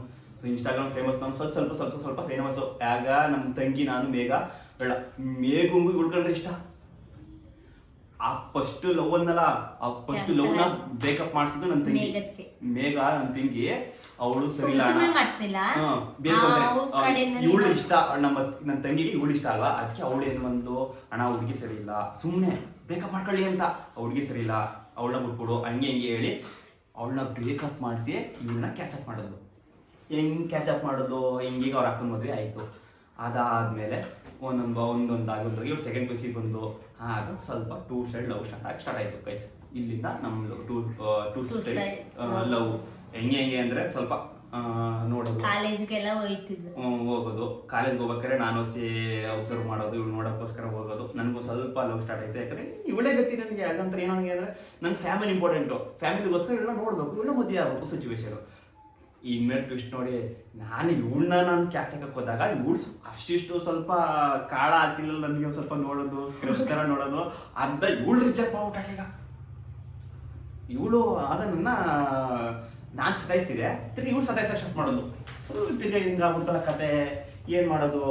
ಇನ್ಸ್ಟಾಗ್ರಾಮ್ ಫೇಮಸ್, ನಾನು ಸ್ವಲ್ಪ ಫೇಮಸ್. ಆಗ ನಮ್ಮ ತಂಗಿ ನಾನು ಮೇಘಂಗೂ ಉಳ್ಕೊಂಡ್ರೆ ಇಷ್ಟ. ಆ ಫಸ್ಟ್ ಲವ್ ಅನ್ನಲ್ಲ, ಆ ಫಸ್ಟ್ ಲವ್ ನ ಬ್ರೇಕಪ್ ಮಾಡ್ಸಿದ್ದು ನನ್ನ ತಂಗಿ ಮೇಘ. ನನ್ನ ತಂಗಿ ಅವಳು ಸರಿ ಇಲ್ಲ, ಬೇಕು ಅಂದ್ರೆ ಇವಳು ಇಷ್ಟ. ನನ್ನ ತಂಗಿಗೆ ಇವಳು ಇಷ್ಟ ಅಲ್ವಾ, ಅದಕ್ಕೆ ಅವಳು ಏನ್ ಬಂದು ಅಣ್ಣ ಹುಡುಗಿ ಸರಿ ಇಲ್ಲ, ಸುಮ್ಮನೆ ಬ್ರೇಕಪ್ ಮಾಡ್ಕೊಳ್ಳಿ ಅಂತ. ಹುಡುಗಿ ಸರಿ ಇಲ್ಲ, ಅವಳನ್ನ ಬಿಟ್ಕೊಡು ಹಂಗೆ ಹೇಳಿ ಅವಳನ್ನ ಬ್ರೇಕಪ್ ಮಾಡಿಸಿ ಇವಳನ್ನ ಕ್ಯಾಚಪ್ ಮಾಡೋದು. ಹೆಂಗ್ ಕ್ಯಾಚಪ್ ಮಾಡೋದು, ಹಿಂಗೀಗ ಅವ್ರ ಅಕ್ಕನ ಮದುವೆ ಆಯಿತು. ಅದಾದಮೇಲೆ ಒಂದೊಂದು ಆಗೋದ್ರಿಗೆ ಇವ್ರು ಸೆಕೆಂಡ್ ಪ್ಲೇಸಿಗೆ ಬಂದು, ಆಗ ಸ್ವಲ್ಪ 2 ಸೈಡ್ ಲವ್ ಸ್ಟಾರ್ಟ್ ಆಯಿತು ಗೈಸ್. ಇಲ್ಲಿಂದ ನಮ್ಮ ಟೂ ಸೈಡ್ ಲವ್ ಹೆಂಗೆ ಅಂದರೆ ಸ್ವಲ್ಪ ನೋಡೋದು, ಕಾಲೇಜ್ಗೆಲ್ಲ ಹೋಗೋದು. ಕಾಲೇಜ್ಗೆ ಹೋಗ್ಬೇಕಾದ್ರೆ ನಾನು ಅಬ್ಸರ್ವ್ ಮಾಡೋದು, ಇವ್ಳು ನೋಡೋಕ್ಕೋಸ್ಕರ ಹೋಗೋದು. ನನಗೂ ಸ್ವಲ್ಪ ಲವ್ ಸ್ಟಾರ್ಟ್ ಆಯ್ತು. ಯಾಕಂದರೆ ಇವಳೇ ಗತಿ ನನಗೆ. ಯಾಕಂದ್ರೆ ಏನೋ ನನಗೆ ಅಂದರೆ ನನ್ನ ಫ್ಯಾಮಿಲಿ ಇಂಪಾರ್ಟೆಂಟು. ಫ್ಯಾಮಿಲಿಗೋಸ್ಕರ ಇವಳನ್ನ ನೋಡಬೇಕು, ಇವಳನ್ನ ಮದುವೆ ಆಗಬೇಕು ಸಿಚುವೇಶನು. ಇನ್ಮೇಲೆ ಟ್ವಿಸ್ಟ್ ನೋಡಿ, ನಾನು ಕ್ಯಾಚಕ್ಕೆ ಹೋದಾಗ ಇವಳು ಅಷ್ಟಿಷ್ಟು ಸ್ವಲ್ಪ ಕಾಳ ಆಗ್ತಿಲ್ಲ ನನಗೆ. ಸ್ವಲ್ಪ ನೋಡೋದು, ಕ್ರಶ್ ಥರ ನೋಡೋದು, ಅರ್ಧ ಇವಳು ರಿಜೆಕ್ಟ್ ಮಾಡ್ಬಿಟ್ಟಾಳೆ. ಈಗ ಇವಳು ಆಗ ನಾನು ಸತಾಯಿಸ್ತಿದ್ದೆ, ತಿರ್ಗಿ ಇವಳು ಸತಾಯಿಸಕ್ಕೆ ಸ್ಟಾರ್ಟ್ ಮಾಡೋದು. ತಿರ್ಗಿ ಹಿಂಗಾಗ್ಬಿಡ್ತಲ್ಲ ಕತೆ, ಏನು ಮಾಡೋದು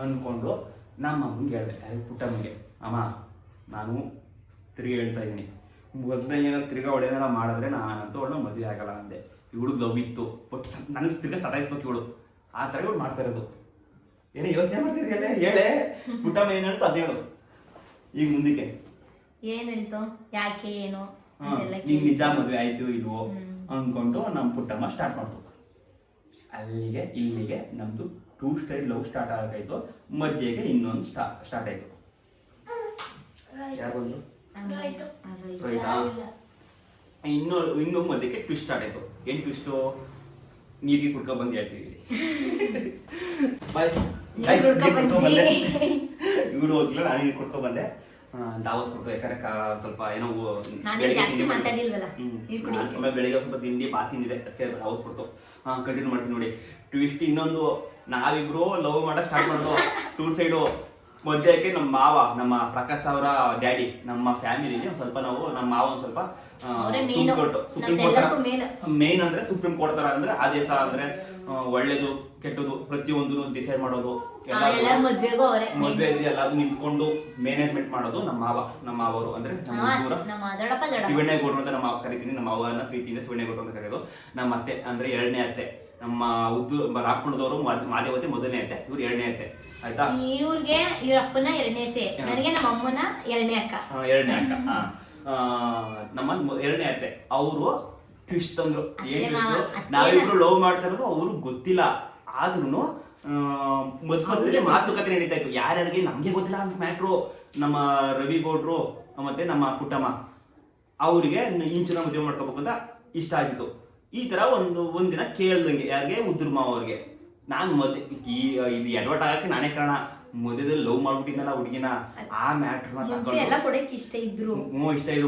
ಅಂದ್ಕೊಂಡು ನಮ್ಮ ಅಮ್ಮಂಗೆ ಹೇಳಿದೆ, ಪುಟ್ಟಮ್ಮಗೆ, ಅಮ್ಮ ನಾನು ತಿರ್ಗಿ ಹೇಳ್ತಾ ಇದ್ದೀನಿ, ಮೊದಲೇ ಏನಾದ್ರು ತಿರ್ಗಾ ಒಳ್ಳೆಯದಾರ ಮಾಡಿದ್ರೆ ನಾನಂತೂ ಅವಳು ಮದುವೆ ಆಗಲ್ಲ ಅಂದೆ. ಇವಳು ಲವ್ ಇತ್ತು, ಬಟ್ ನನಗೆ ತಿರ್ಗಾ ಸತಾಯಿಸ್ಬೇಕು ಇವಳು. ಆ ಥರ ಇವಳು ಮಾಡ್ತಾ ಇರೋದು. ಏನೋ ಯೋಚನೆ ಮಾಡ್ತಿದ್ಯಲ್ಲ, ಹೇಳೆ ಪುಟ್ಟಮ್ಮ ಏನು ಹೇಳ್ತು ಅದೇ ಹೇಳು. ಈಗ ಮುಂದಕ್ಕೆ ಏನು ಹೇಳ್ತು, ಯಾಕೆ ಏನು ಈಗ ನಿಜ ಮದುವೆ ಆಯ್ತು ಇಲ್ವೋ ಅಂದ್ಕೊಂಡು ನಮ್ಮ ಪುಟ್ಟಮ್ಮ ಸ್ಟಾರ್ಟ್ ಮಾಡ್ತು. ಅಲ್ಲಿಗೆ ಇಲ್ಲಿಗೆ ನಮ್ದು 2 ಸ್ಟೈಲ್ ಲವ್ ಸ್ಟಾರ್ಟ್ ಆಗಾಯ್ತು. ಮಧ್ಯೆಗೆ ಇನ್ನೊಂದು ಸ್ಟಾರ್ಟ್ ಆಯ್ತು. ಇನ್ನೂ ಮಧ್ಯಕ್ಕೆ ಟ್ವಿಸ್ಟ್ ಸ್ಟಾರ್ಟ್ ಆಯ್ತು. ಏನ್ ಟ್ವಿಸ್ಟು, ನೀರಿಗೆ ಕುಡ್ಕೊ ಬಂದು ಹೇಳ್ತೀವಿ. ಇವಳು ಹೋಗ್ಲಿಲ್ಲ, ನಾನು ನೀರು ಕುಡ್ಕೊ ಬಂದೆ. ದಾವತ್ ಕೊಡ್ತು. ಯಾಕಂದ್ರೆ ಸ್ವಲ್ಪ ಏನೋ ಬೆಳಿಗ್ಗೆ ಸ್ವಲ್ಪ ತಿಂಡಿ ತಿಂದಿದೆ, ಅದಕ್ಕೆ ದಾವತ್ ಕೊಡ್ತು. ಕಂಟಿನ್ಯೂ ಮಾಡ್ತೀನಿ ನೋಡಿ ಟ್ವಿಸ್ಟ್. ಇನ್ನೊಂದು, ನಾವಿಬ್ರು ಲವ್ ಮಾಡಕ್ ಸ್ಟಾರ್ಟ್ ಮಾಡೋದು 2 ಸೈಡು. ಮಧ್ಯಕ್ಕೆ ನಮ್ಮ ಮಾವ, ನಮ್ಮ ಪ್ರಕಾಶ್ ಅವರ ಡ್ಯಾಡಿ, ನಮ್ಮ ಫ್ಯಾಮಿಲಿಲಿ ಒಂದ್ ಸ್ವಲ್ಪ ನಾವು ನಮ್ಮ ಮಾವ ಒಂದ್ ಸ್ವಲ್ಪ ಸುಪ್ರೀಂ ಕೋರ್ಟ್ ಮೇನ್ ಅಂದ್ರೆ ಸುಪ್ರೀಂ ಕೋರ್ಟ್ ತರ ಅಂದ್ರೆ ಆದೇಶ ಅಂದ್ರೆ ಒಳ್ಳೇದು ಕೆಟ್ಟದು ಪ್ರತಿಯೊಂದು ಡಿಸೈಡ್ ಮಾಡೋದು, ಮದ್ವೆ ಎಲ್ಲಾದ್ರು ನಿಂತ್ಕೊಂಡು ಮ್ಯಾನೇಜ್ಮೆಂಟ್ ಮಾಡೋದು ನಮ್ಮ ಮಾವರು ಅಂದ್ರೆ ಶಿವಣ್ಣೇಗೌಡರು ಅಂತ ನಮ್ಮ ಕರಿತೀನಿ. ನಮ್ಮ ಮಾವನ ಪ್ರೀತಿಯಿಂದ ಶಿವಣ್ಣೇಗೌಡರು ಅಂತ ಕರೆಯೋದು. ನಮ್ಮ ಅತ್ತೆ ಅಂದ್ರೆ 2ನೇ ಅತ್ತೆ, ನಮ್ಮ ರಾಪಣದವರು ಮಾದೇವತೆ 1ನೇ ಅತ್ತೆ, ಇವ್ರು 2ನೇ ಅತ್ತೆ. ಆಯ್ತಾ, ಇವ್ರಿಗೆ ಇವ್ರ ಅಪ್ಪನ 2ನೇ ಅತ್ತೆ, ನನಗೆ ನಮ್ಮ ಅಮ್ಮನ 2ನೇ ಅಕ್ಕ. 2ನೇ ಅಕ್ಕ ನಮ್ಮ 2ನೇ ಅತ್ತೆ. ಅವರು ಟ್ವಿಸ್ಟ್ ತಂದ್ರು. ಏನ್ ನಾವಿಬ್ರು ಲವ್ ಮಾಡ್ತಾ ಇರೋದು ಅವ್ರಿಗೆ ಗೊತ್ತಿಲ್ಲ. ಆದ್ರೂ ಮಧ್ಯದಲ್ಲಿ ಮಾತುಕತೆ ನಡೀತಾ ಇತ್ತು. ಯಾರ್ಯಾರಿಗೆ ನಮ್ಗೆ ಗೊತ್ತಿಲ್ಲ ಅಂತ ಮ್ಯಾಟ್ರು. ನಮ್ಮ ರವಿ ಗೌಡ್ರು ಮತ್ತೆ ನಮ್ಮ ಪುಟ್ಟಮ್ಮ ಅವ್ರಿಗೆ ಇಂಚಿನ ಮದುವೆ ಮಾಡ್ಕೋಬೇಕು ಅಂತ ಇಷ್ಟ ಆಗಿತ್ತು. ಈ ತರ ಒಂದಿನ ಕೇಳ್ದಂಗೆ ಯಾರಿಗೆ ಉದ್ರ ಮಾವ ಅವ್ರಿಗೆ. ನಾನು ಇದು ಎಡವಟ್ ಆಗಕ್ಕೆ ನಾನೇ ಕಾರಣ. ಮಧ್ಯದಲ್ಲಿ ಲವ್ ಮಾಡ್ಬಿಟ್ಟಿನಲ್ಲ ಹುಡುಗಿನ, ಆ ಮ್ಯಾಟ್ರನ್ನ ಇಷ್ಟ ಇದ್ರು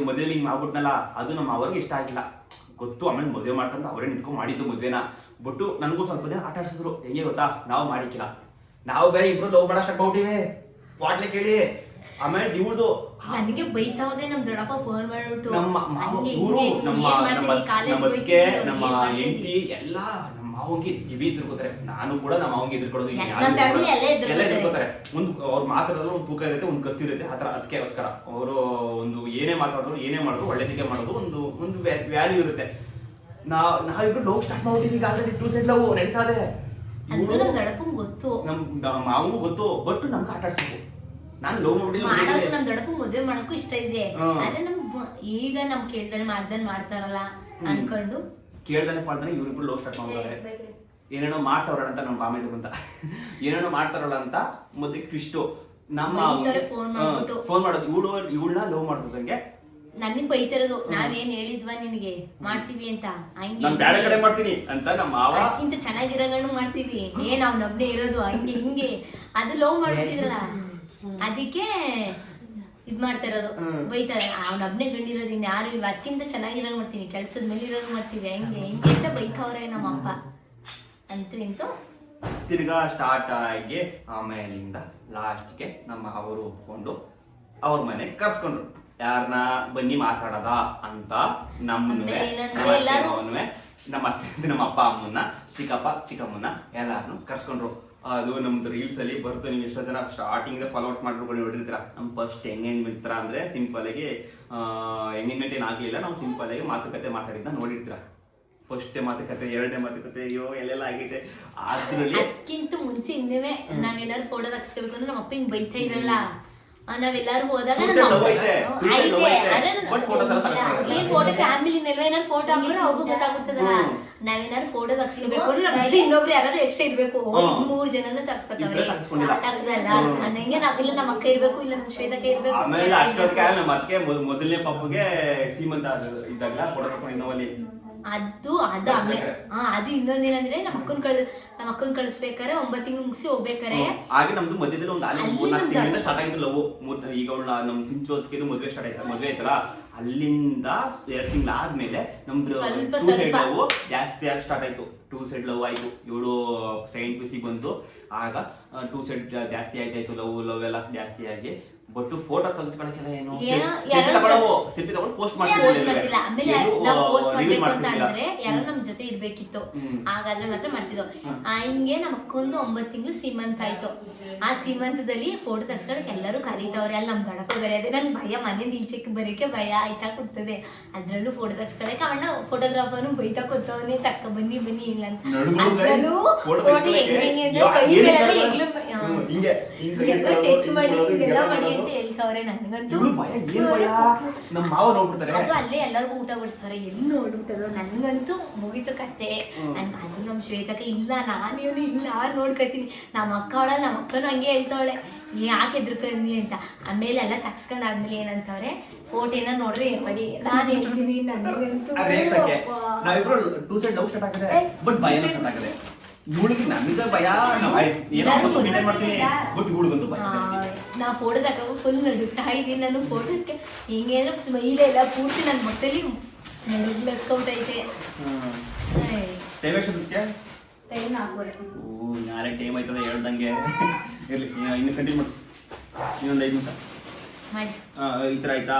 ಮಧ್ಯದಲ್ಲಿ ಹಿಂಗ್ ಮಾಡ್ಬಿಟ್ನಲ್ಲ, ಅದು ನಮ್ಮ ಅವ್ರಿಗೆ ಇಷ್ಟ ಆಗಿಲ್ಲ ಗೊತ್ತು. ಆಮೇಲೆ ಮದುವೆ ಮಾಡ್ತಂತ ಅವರೇ ನಿಂತ್ಕೊಂಡು ಮಾಡಿದ್ದು ಮದ್ವೆನ. ಬಟ್ಟು ನನಗೂ ಸ್ವಲ್ಪ ದಿನ ಆಟ ಆಡ್ಸಿದ್ರು. ಹೆಂಗೆ ಗೊತ್ತಾ, ನಾವು ಮಾಡಿಕ್ಕಿಲ್ಲ, ನಾವು ಬೇರೆ ಇಬ್ರು ಲವ್ ಮಾಡೋ ಸ್ಟಾರ್ಟ್ ಮಾಡ್ಬಿಟ್ಟಿವೆ ವಾಟ್ಲೆ ಕೇಳಿ. ಆಮೇಲೆ ಇವ್ರದು ನನಗೆ ಬೈತಾ ಹೋದೆ. ನಮ್ ದೊಡ್ಡಪ್ಪ ಫೋನ್ ಮಾಡ್ಬಿಟ್ಟು ನಮ್ಮ ಇವರು ನಮ್ಮ ಅದಕ್ಕೆ ನಮ್ಮ ಹೆಂಡತಿ ಎಲ್ಲ ನಮ್ಮ ಮಾವಂಗೆ ಕಿವಿ ಎದುರ್ಕೋತಾರೆ. ನಾನು ಕೂಡ ನಮ್ಮ ಮಾವಂಗೆ ಎದುರ್ಕೊಳ್ಳೋದು ಎಲ್ಲ ಎದುರ್ಕೋತಾರೆ. ಒಂದು ಅವ್ರು ಮಾತಾಡೋದು ಒಂದು ತೂಕ ಇರುತ್ತೆ, ಒಂದು ಕತ್ತಿ ಇರುತ್ತೆ. ಆತರ ಅದಕ್ಕೋಸ್ಕರ ಅವರು ಒಂದು ಏನೇ ಮಾತಾಡೋದು ಏನೇ ಮಾಡೋದು ಒಳ್ಳೆದಕ್ಕೆ ಮಾಡೋದು ಒಂದು ವ್ಯಾಲ್ಯೂ ಇರುತ್ತೆ. ನಾವಿಬ್ರು ಲವ್ ಸ್ಟಾರ್ಟ್ ಮಾಡ್ಬಿಟ್ಟಿವಿ. ಈಗ ಆಲ್ರೆಡಿ 2 ಸೈಡ್ ಲವ್ ನಡೀತಾ ಇದೆ. ಗೊತ್ತು, ನಮ್ಮ ಮಾವಂಗೂ ಗೊತ್ತು. ಬಟ್ ನಮ್ಗೆ ಆಟ ಆಡ್ಸ್ಬೇಕು. ನಾನು ಲವ್ ಮಾಡ್ಬಿಟ್ಟಿಲ್ಲ. ನಮ್ ದೊಡ್ಡಪ್ಪ ಮದುವೆ ಮಾಡಕ್ಕೂ ಇಷ್ಟ ಇದೆ. ಆದ್ರೆ ಈಗ ನಮ್ ಕೇಳ್ದಾನೆ ಮಾಡ್ತಾರಲ್ಲ ಅನ್ಕೊಂಡು ಕೇಳ್ದಾನೆ ಪಾಡ್ದಾನೆ ಇವ್ರಿಬ್ರು ಲವ್ ಸ್ಟಾರ್ಟ್ ಮಾಡ್ತಾರೆ. ಏನೇನೋ ಮಾಡ್ತಾವ್ರಲ್ಲ ಅಂತ ನಮ್ಮ ಬಾಮೇದು ಅಂತ ಏನೇನೋ ಮಾಡ್ತಾರಲ್ಲ ಅಂತ ಮತ್ತೆ ಟ್ವಿಸ್ಟು. ನಮ್ಮ ಫೋನ್ ಮಾಡೋದು ಇವಳನ್ನ ಲವ್ ಮಾಡ್ದಂಗೆ ನನಗ್ ಬೈತಿರೋದು. ನಾವೇನ್ ಹೇಳಿದ್ವಾ ನಿನಗೆ ಮಾಡ್ತೀವಿ ಅಂತ, ನಾನು ಬೇರೆ ಕಡೆ ಮಾಡ್ತೀನಿ ಅಂತ ನಮ್ಮ ಮಾವ ಅದಕ್ಕಿಂತ ಚೆನ್ನಾಗಿರೋಗಣ್ಣು ಮಾಡ್ತೀವಿ. ನಾವ್ ನಬ್ನೆ ಇರೋದು ಹಂಗೆ ಹಿಂಗೆ ಅದು ಲವ್ ಮಾಡ್ಬಿಟ್ಟಿದ್ರಲ್ಲ, ಅದಕ್ಕೆ ಇದ್ ಮಾಡ್ತಾ ಇರೋದು. ಬೈತಾರೆ, ಅವ್ನೊಬ್ನೇ ಗಂಡಿರೋದು ಇನ್ ಯಾರು ಇಲ್ವಾ, ಅದಕ್ಕಿಂತ ಚೆನ್ನಾಗಿರೋದು ಮಾಡ್ತೀನಿ, ಕೆಲ್ಸದ ಮೇಲೆ ಇರೋದು ಮಾಡ್ತೀವಿ, ಹಿಂಗೆ ಹಿಂಗೆ ಅಂತ ಬೈತವ್ರೆ ನಮ್ಮ ಅಪ್ಪ. ಅಂತೂ ಇಂತೂ ತಿರ್ಗಾ ಸ್ಟಾರ್ಟ್ ಆಗಿ ಆಮೇಲಿಂದ ಲಾಸ್ಟ್ಗೆ ನಮ್ಮ ಅವರು ಒಪ್ಕೊಂಡು ಅವ್ರ ಮನೆಗೆ ಕರ್ಸ್ಕೊಂಡ್ರು. ಯಾರನ್ನ ಬನ್ನಿ ಮಾತಾಡದ ಅಂತ ನಮ್ಮನ್ನುವೆ ನಮ್ಮ ಅಪ್ಪ ಅಮ್ಮನ್ನ ಚಿಕ್ಕಪ್ಪ ಚಿಕ್ಕಮ್ಮನ್ನ ಎಲ್ಲಾರನ್ನು ಕರ್ಸ್ಕೊಂಡ್ರು. ಅದು ನಮ್ದು ರೀಲ್ಸ್ ಅಲ್ಲಿ ಬರುತ್ತೆ. ನೀವು ಎಷ್ಟೋ ಜನ ಸ್ಟಾರ್ಟಿಂಗ್ ಫಾಲೋವರ್ಸ್ ಮಾಡ್ಕೊಂಡು ನೋಡಿರ್ತೀರ. ನಮ್ಮ ಫಸ್ಟ್ ಎಂಗೇಜ್ಮೆಂಟ್ ತರ ಅಂದ್ರೆ ಸಿಂಪಲ್ ಆಗಿ ಎಂಗೇಜ್ಮೆಂಟ್ ಏನಾಗ್ಲಿಲ್ಲ, ನಾವು ಸಿಂಪಲ್ ಆಗಿ ಮಾತುಕತೆ ಮಾತಾಡಿದ್ನ ನೋಡಿರ್ತೀರ. ಫಸ್ಟ್ ಮಾತುಕತೆ, 2ನೇ ಮಾತುಕತೆ, ಅಯ್ಯೋ ಎಲ್ಲೆಲ್ಲ ಆಗಿದೆ. ಅದ್ರಲ್ಲಿ ಅದಕ್ಕಿಂತ ಮುಂಚೆ ಇನ್ನೇ ನಾವೆಲ್ಲಾರು ಫೋಟೋ ತಗ್ಸ್ಕೋಬೇಕು ಅಂದ್ರೆ ನಮ್ಮ ಅಪ್ಪ ಹಿಂಗ್ ಬೈತಾ ಇರಲ್ಲ. ನಾವೆಲ್ಲಾರು ಹೋದಾಗ ಫೋಟೋ ಫ್ಯಾಮಿಲಿನೆಲ್ಲ ಏನಾರು ಫೋಟೋ ಹಾಕಿದ್ರೆ ಅವ್ರಿಗೂ ಗೊತ್ತಾಗ್ಬಿಡ್ತದಲ್ಲ. ನಾವೇನಾರು ಫೋಟೋ ತಗ್ಸ್ಕೋಬೇಕು ಅಂದ್ರೆ ನಮ್ಗೆ ಇನ್ನೊಬ್ರು ಯಾರು ಎಕ್ಸ್ಟ್ರಾ ಇರ್ಬೇಕು. 3 ಜನನ ತಗ್ಸ್ಕೊತಾವ್ರೆ ಅನ್ನಂಗೆ ನಾವಿಲ್ಲ ನಮ್ಮ ಅಕ್ಕ ಇರ್ಬೇಕು, ಇಲ್ಲ ನಮ್ಮ ಶ್ವೇತಕ್ಕ ಇರ್ಬೇಕು. ಆಮೇಲೆ ಅಷ್ಟೊತ್ತಿಗೆ ನಮ್ಮ ಅಕ್ಕೆ ಮೊದಲನೇ ಪಾಪಗೆ ಸೀಮಂತ ಇದ್ದಾಗ ಫೋಟೋ ತಗೊಂಡು ಇನ್ನೋವಲ್ಲಿ ಅದು ಇನ್ನೊಂದೇನಂದ್ರೆ ನಮ್ಮ ಅಕ್ಕನ್ ಕಳಿಸ್ಬೇಕಾರೆ 9 ತಿಂಗಳು ಮುಗಿಸಿ ಹೋಗ್ಬೇಕಾರೆ ಹಾಗೆ ನಮ್ದು ಮಧ್ಯದಲ್ಲಿ ಒಂದು 3-4 ತಿಂಗಳಿಂದ ಸ್ಟಾರ್ಟ್ ಆಗಿದ್ದು ಲವ್. ಈಗ ನಮ್ ಸಿಂಚೋತ್ಕಿದು ಮದುವೆ ಸ್ಟಾರ್ಟ್ ಆಯ್ತು. ಮದುವೆ ಆಯ್ತಲ್ಲ, ಅಲ್ಲಿಂದ 2 ತಿಂಗಳಾದ್ಮೇಲೆ ನಮ್ದು 2 ಸೈಡ್ ಲವ್ ಜಾಸ್ತಿ ಆಗಿ ಸ್ಟಾರ್ಟ್ ಆಯ್ತು. 2 ಸೈಡ್ ಲವ್ ಆಯ್ತು. ಇವಳು ಸೆಕೆಂಡ್ PUC ಬಂತು. ಆಗ 2 ಸೈಡ್ ಜಾಸ್ತಿ ಆಯ್ತಾಯ್ತು. ಲವ್ ಎಲ್ಲ ಜಾಸ್ತಿ ಆಗಿ ಬಟ್ ಫೋಟೋ ತೆಗೆಸ್ಕೊಳಕ್ಕೆಲ್ಲ ಏನು ಸೆಲ್ಫಿ ತಗೊಂಡು ಪೋಸ್ಟ್ ಮಾಡ್ತಿಲ್ಲ. ಆಮೇಲೆ ನಾವು ಪೋಸ್ಟ್ ಮಾಡ್ಬೇಕು ಅಂತ ಅಂದ್ರೆ ಯಾರೋ ನಮ್ ಜೊತೆ ಇರ್ಬೇಕಿತ್ತು, ಹಾಗಾದ್ರೆ ಮಾತ್ರ ಮಾಡ್ತಿದ್ದೋ. ಹಿಂಗೆ ನಮ್ಮ ಅಕ್ಕೊಂದು 9 ತಿಂಗಳು ಸೀಮಂತ ಆಯ್ತು. ಆ ಸೀಮಂತದಲ್ಲಿ ಫೋಟೋ ತೆಗ್ಸ್ಕೊಳಕ್ ಎಲ್ಲರೂ ಕರೀತಾವ್ರೆ. ಅಲ್ಲಿ ನಮ್ ದೊಡ್ಡಪ್ಪ ಬರೆಯೋದೆ ನನ್ ಭಯ, ಮನೆಯಿಂದ ಈಚೆಗೆ ಬರೋಕೆ ಭಯ ಆಯ್ತಾ ಕೂತದೆ. ಅದ್ರಲ್ಲೂ ಫೋಟೋ ತೆಗ್ಸ್ಕೊಳಕ್ ಅವಣ್ಣ ಫೋಟೋಗ್ರಾಫರ್ನು ಬೈತಾ ಕೂತವನೇ, ತಕ್ಕ ಬನ್ನಿ ಇಲ್ಲ ಅಂತ. ಅದ್ರಲ್ಲೂ ಫೋಟೋ ಹೆಂಗೆ ಅಂದ್ರೆ ಕೈ ಮೇಲೆಲ್ಲ ಟಚ್ ಮಾಡಿ ಹಿಂಗೆಲ್ಲ ಮಾಡಿ ಅಂತ ಹೇಳ್ತಾವ್ರೆ. ನನ್ಗಂತೂ ಅದು ಅಲ್ಲೇ ಎಲ್ಲರಿಗೂ ಊಟ ಬಡಿಸ್ತಾರೆ. ಎಲ್ಲಿ ನೋಡ್ಬಿಟ್ಟರು ನನ್ಗಂತೂ ಮುಗಿತು ಕತೆ. ಅದು ನಮ್ ಶ್ವೇತಕ ಇಲ್ಲ, ನಾನೇನು ಇಲ್ಲ ನೋಡ್ಕೊತೀನಿ. ನಮ್ಮ ಅಕ್ಕ ಅವಳಲ್ಲ, ನಮ್ಮ ಅಕ್ಕನು ಹಂಗೆ ಹೇಳ್ತಾವಳೆ, ಯಾಕೆ ಎದ್ರಕೊಂಡಿ ಅಂತ. ಆಮೇಲೆ ಎಲ್ಲ ತಗ್ಸ್ಕೊಂಡಾದ್ಮೇಲೆ ಏನಂತವ್ರೆ, ಫೋಟೋ ಏನೋ ನೋಡ್ರಿ ಏನ್ ಮಾಡಿ. ನಾನು ಹೇಳ್ತೀನಿ ನನ್ಗಂತೂ ನಾ ಫೋಟೋ ತಗೋ ಫುಲ್ ನಡುತ್ತಾ ಇದ್ದೀನಿ. ನಾನು ಫೋಟೋಕ್ಕೆ ಹಿಂಗೆ ಸ್ಮೈಲ್ ಎಲ್ಲ ಪೂರ್ತಿ ನನ್ನ ಮಟ್ಟಲ್ಲಿ ನಡುಗ್ಲಕ್ಕೌಟೈತೆ. ಟೈಮ್ ಆಯ್ತದೆ ಹೇಳ್ದಂಗೆ ಇರ್ಲಿ, ಇನ್ನು ಕಂಟಿನ್ಯೂ ಮಾಡಿ. ಇನ್ನೊಂದು 5 ನಿಮಿಷ ಮಾಡಿ. ಈ ಥರ ಆಯ್ತಾ.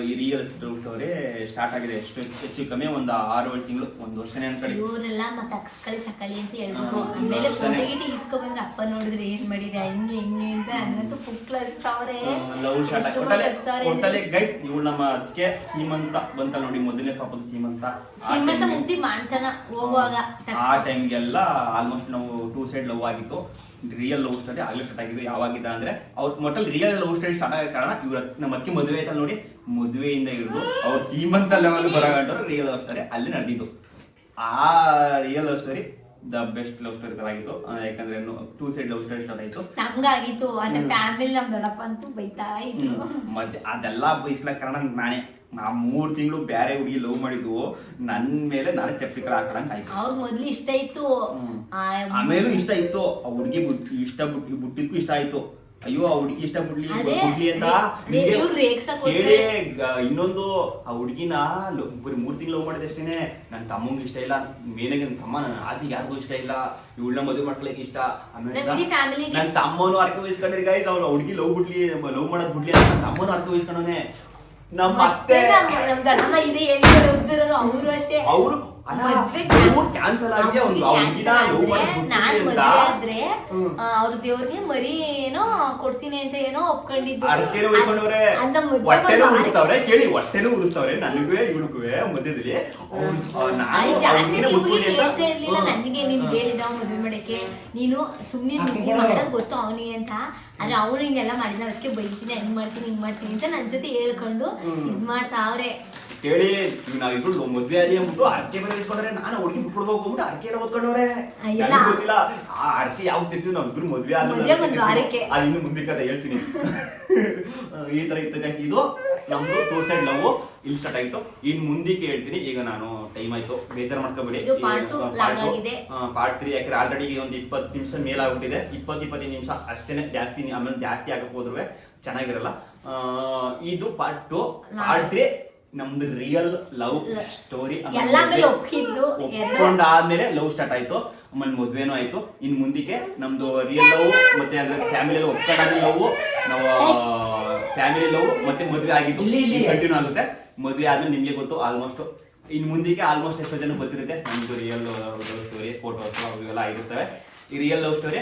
ಈ ರಿಯಲ್ ಸ್ಟೋರಿ ಸ್ಟಾರ್ಟ್ ಆಗಿದೆ ಹೆಚ್ಚು ಕಮ್ಮಿ ಒಂದು 6-7 ತಿಂಗಳು, 1 ವರ್ಷನೇ ಅನ್ಕೊಳ್ಳಿ. ಇವರೆಲ್ಲ ಮತ್ತೆ ಅಕ್ಸ್ಕಳಿ ತಕೊಳ್ಳಿ ಅಂತ ಹೇಳ್ಬಿಟ್ಟು ಆಮೇಲೆ ಫೋಟೋ ಗಿಟ್ಟು ಇಸ್ಕೊ ಬಂದ್ರೆ ಅಪ್ಪ ನೋಡಿದ್ರೆ ಏನ್ ಮಾಡಿರಿ ಹಂಗೆ ಅಂತ ಅನ್ನಂತೂ ಪುಕ್ಲಸ್ತಾವ್ರೆ. ಲವ್ ಸ್ಟಾರ್ಟ್ ಒಟ್ಟಲ್ಲಿ ಗೈಸ್. ಇವಳು ನಮ್ಮ ಅದಕ್ಕೆ ಸೀಮಂತ ಬಂತ ನೋಡಿ, ಮೊದಲನೇ ಪಾಪದ ಸೀಮಂತ ಮುಗ್ದಿ ಮಾಡ್ತಾನ ಹೋಗುವಾಗ ಆ ಟೈಮ್ಗೆಲ್ಲ ಆಲ್ಮೋಸ್ಟ್ ನಾವು 2 ಸೈಡ್ ಲವ್ ಆಗಿತ್ತು. ರಿಯಲ್ ಲವ್ ಸ್ಟೋರಿ ಆಗ್ಲೇ ಸ್ಟಾರ್ಟ್ ಆಗಿದ್ದು ಯಾವಾಗಿದ್ದ ಅಂದ್ರೆ ಅವ್ರ ಮೊಟ್ಟಲ್ಲಿ ರಿಯಲ್ ಲವ್ ಸ್ಟೋರಿ ಸ್ಟಾರ್ಟ್ ಆಗೋ ಕಾರಣ ಇವ್ರ ನಮ್ಮ ಅಕ್ಕಿ ಮದುವೆ ಆಯ್ತಲ್ಲ ನೋಡಿ, ಮದುವೆಯಿಂದ ಹಿಡಿದು ಅವ್ರ ಸೀಮಂತ ಲೆವೆಲ್ ಬರೋಗಂಟರು ರಿಯಲ್ ಲವ್ ಸ್ಟೋರಿ ಅಲ್ಲಿ ನಡೆದಿದ್ದು. ಆ real love story the best love story ತರ ಆಗಿತ್ತು. ಯಾಕಂದ್ರೆ 2 ಸೈಡ್ ಲವ್ ಸ್ಟೋರಿ ಸ್ಟಾರ್ಟ್ ಆಯ್ತು. ನಮ್ಗಾಗಿತ್ತು ಅಂದ್ರೆ ಫ್ಯಾಮಿಲಿ ನಮ್ ದೊಡ್ಡಪ್ಪ ಅಂತೂ ಬೈತಾ ಇದ್ರು. ಮತ್ತೆ ಅದೆಲ್ಲ ಬೈಸ್ಕೊಳಕ್ ಕಾರಣ ನಾನೇ. ನಾ 3 ತಿಂಗಳು ಬೇರೆ ಹುಡುಗಿ ಲವ್ ಮಾಡಿದ್ವು, ನನ್ ಮೇಲೆ ನಾನೇ ಚಪ್ಪಿಕರ ಹಾಕಂಗ್ ಆಯ್ತು. ಅವ್ರ ಮೊದ್ಲು ಇಷ್ಟ ಇತ್ತು, ಆಮೇಲೂ ಇಷ್ಟ ಇತ್ತು. ಆ ಹುಡುಗಿ ಇಷ್ಟ ಬಿಟ್ಟಿದ್ಕು ಇಷ್ಟ ಆಯ್ತು. ಅಯ್ಯೋ ಆ ಹುಡುಗಿ ಇಷ್ಟ ಬಿಡ್ಲಿ ಅಂತ ಹೇಳಿ. ಇನ್ನೊಂದು ಆ ಹುಡುಗಿನ ಬರೀ 3 ತಿಂಗಳು ಲವ್ ಮಾಡಿದೆ ಅಷ್ಟೇನೆ. ನನ್ನ ತಮ್ಮಂಗೆ ಇಷ್ಟ ಇಲ್ಲ, ಮೇನಾಗಿ ನನ್ನ ತಮ್ಮ ನನ್ನ ಆದಿಗೆ ಯಾರಿಗೂ ಇಷ್ಟ ಇಲ್ಲ, ಇವಳನ್ನ ಮದುವೆ ಮಾಡ್ಕೊಳಕ್ಕೆ ಇಷ್ಟ. ಆಮೇಲೆ ನನ್ನ ತಮ್ಮನು ಅರ್ಕೆ ವಹಿಸ್ಕೊಂಡ್ರಿ ಗೈಸ್. ಅವ್ರು ಹುಡುಗಿ ಲವ್ ಮಾಡೋದ್ ಬಿಡ್ಲಿ ಅಂತ ನನ್ನ ತಮ್ಮನು ಅರ್ಕೆ ವಹಿಸ್ಕೊಂಡವನೆ. ನಮ್ಮ ಅತ್ತೆ ಅವರು ಅಷ್ಟೇ. ಅವರು ಕ್ಯಾನ್ಸಲ್ ಆಗಿ ಅವ್ರ ದೇವ್ರಿಗೆ ಮರಿ ಏನೋ ಕೊಡ್ತೀನಿ ಅಂತ ಏನೋ ಒಪ್ಕೊಂಡಿದ್ದು. ಅರ್ಕೆನೂ ಉಳಿಸ್ಕೊಂಡವ್ರೆ, ಹೊಟ್ಟೆನೂ ಉಳಿಸ್ತವ್ರೆ. ಕೇಳಿ, ಹೊಟ್ಟೆನೂ ಉಳಿಸ್ತವ್ರೆ ನನಗೂ ಇವಳಿಗೂ ಮಧ್ಯದಲ್ಲಿ. ಹೇಳ್ತಾ ಇರ್ಲಿಲ್ಲ ನನಗೆ. ನೀನ್ ಹೇಳಿದ ಮದುವೆ ಮಾಡಕ್ಕೆ ನೀನು ಸುಮ್ನೆ ಮಾಡೋದ್ ಗೊತ್ತು ಅವನಿಗೆ ಅಂತ. ಆದ್ರೆ ಅವ್ರು ಹಿಂಗೆಲ್ಲ ಮಾಡಿದ ಅದಕ್ಕೆ ಬೈತೀನಿ, ಹಂಗ್ ಮಾಡ್ತೀನಿ ಅಂತ ನನ್ ಜೊತೆ ಹೇಳ್ಕೊಂಡು ಇದ್ ಮಾಡ್ತಾವ್ರೆ. ಕೇಳಿ, ನಾವಿಬ್ರು ಮದ್ವೆ ಆಗಿ ಅಂದ್ಬಿಟ್ಟು ಅರ್ಕೆ ಬೇರೆ ಇಸ್ಕೊಂಡ್ರೆ ನಾನು ಹುಡುಗಿ ಬಿಟ್ಬಿಡ್ಬೇಕು ಅಂದ್ಬಿಟ್ಟು ಅರ್ಕೆ ಎಲ್ಲ ಓದ್ಕೊಂಡವ್ರೆ. ಗೊತ್ತಿಲ್ಲ ಆ ಅರ್ಕೆ ಯಾವ ತಿರ್ಸಿ ನಾವಿಬ್ರು ಮದ್ವೆ ಆದ ಇನ್ನು ಮುಂದೆ ಕಥೆ ಹೇಳ್ತೀನಿ. ಈ ತರ ಇತ್ತು. ಇದು ನಮ್ದು 2 ಸೈಡ್ ಲವ್ ಇಲ್ಲಿ ಸ್ಟಾರ್ಟ್ ಆಯ್ತು. ಇನ್ ಮುಂದಕ್ಕೆ ಹೇಳ್ತೀನಿ. ಈಗ ನಾನು ಟೈಮ್ ಆಯ್ತು, ಬೇಜಾರು ಮಾಡ್ಕೋಬೇಡಿ. ಪಾರ್ಟ್ 3 ಯಾಕಂದ್ರೆ ಆಲ್ರೆಡಿ ಒಂದು 20 ನಿಮಿಷ ಮೇಲಾಗ್ಬಿಟ್ಟಿದೆ. 20-25 ನಿಮಿಷ ಅಷ್ಟೇನೆ, ಜಾಸ್ತಿ ಆಮೇಲೆ ಜಾಸ್ತಿ ಆಗಕ್ ಹೋದ್ರು ಚೆನ್ನಾಗಿರಲ್ಲ. ಇದು ಪಾರ್ಟ್ 2. ಪಾರ್ಟ್ 3 ನಮ್ದು ರಿಯಲ್ ಲವ್ ಸ್ಟೋರಿ. ಒಪ್ಕೊಂಡಾದ್ಮೇಲೆ ಲವ್ ಸ್ಟಾರ್ಟ್ ಆಯ್ತು, ಆಮೇಲೆ ಮದ್ವೆನೂ ಆಯ್ತು. ಇನ್ ಮುಂದಕ್ಕೆ ನಮ್ದು ರಿಯಲ್ ಲವ್ ಮತ್ತೆ ಅಂದ್ರೆ ಫ್ಯಾಮಿಲಿ ಒಪ್ಕೊಂಡಾದ್ಮೇಲೆ ಲವ್, ನಾವು ಫ್ಯಾಮಿಲಿ ಲವ್ ಮತ್ತೆ ಮದ್ವೆ ಆಗಿತ್ತು ಕಂಟಿನ್ಯೂ ಆಗುತ್ತೆ. ಮದ್ವೆ ಆದ್ಮೇಲೆ ನಿಮ್ಗೆ ಗೊತ್ತು ಆಲ್ಮೋಸ್ಟ್. ಇನ್ ಮುಂದಕ್ಕೆ ಆಲ್ಮೋಸ್ಟ್ ಎಷ್ಟೋ ಜನ ಗೊತ್ತಿರುತ್ತೆ ನಮ್ದು ರಿಯಲ್ ಲವ್ ಸ್ಟೋರಿ, ಫೋಟೋಸ್ ಅವೆಲ್ಲ ಆಗಿರ್ತವೆ. ಈ ರಿಯಲ್ ಲವ್ ಸ್ಟೋರಿ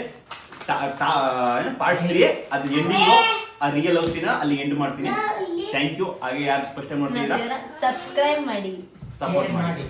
ಪಾರ್ಟ್ 3 ಅದು ಎಂಡಿಂಗ್. ಆ ರಿಯಲ್ ಲವ್ ಸ್ಟೋರಿನ ಅಲ್ಲಿ ಎಂಡ್ ಮಾಡ್ತೀನಿ. Thank you. ಹಾಗೆ ಯಾರು ಫಸ್ಟ್ ಟೈಮ್ ನೋಡ್ತಿದ್ದೀರಾ ಸಬ್ಸ್ಕ್ರೈಬ್ ಮಾಡಿ, ಸಪೋರ್ಟ್ ಮಾಡಿ.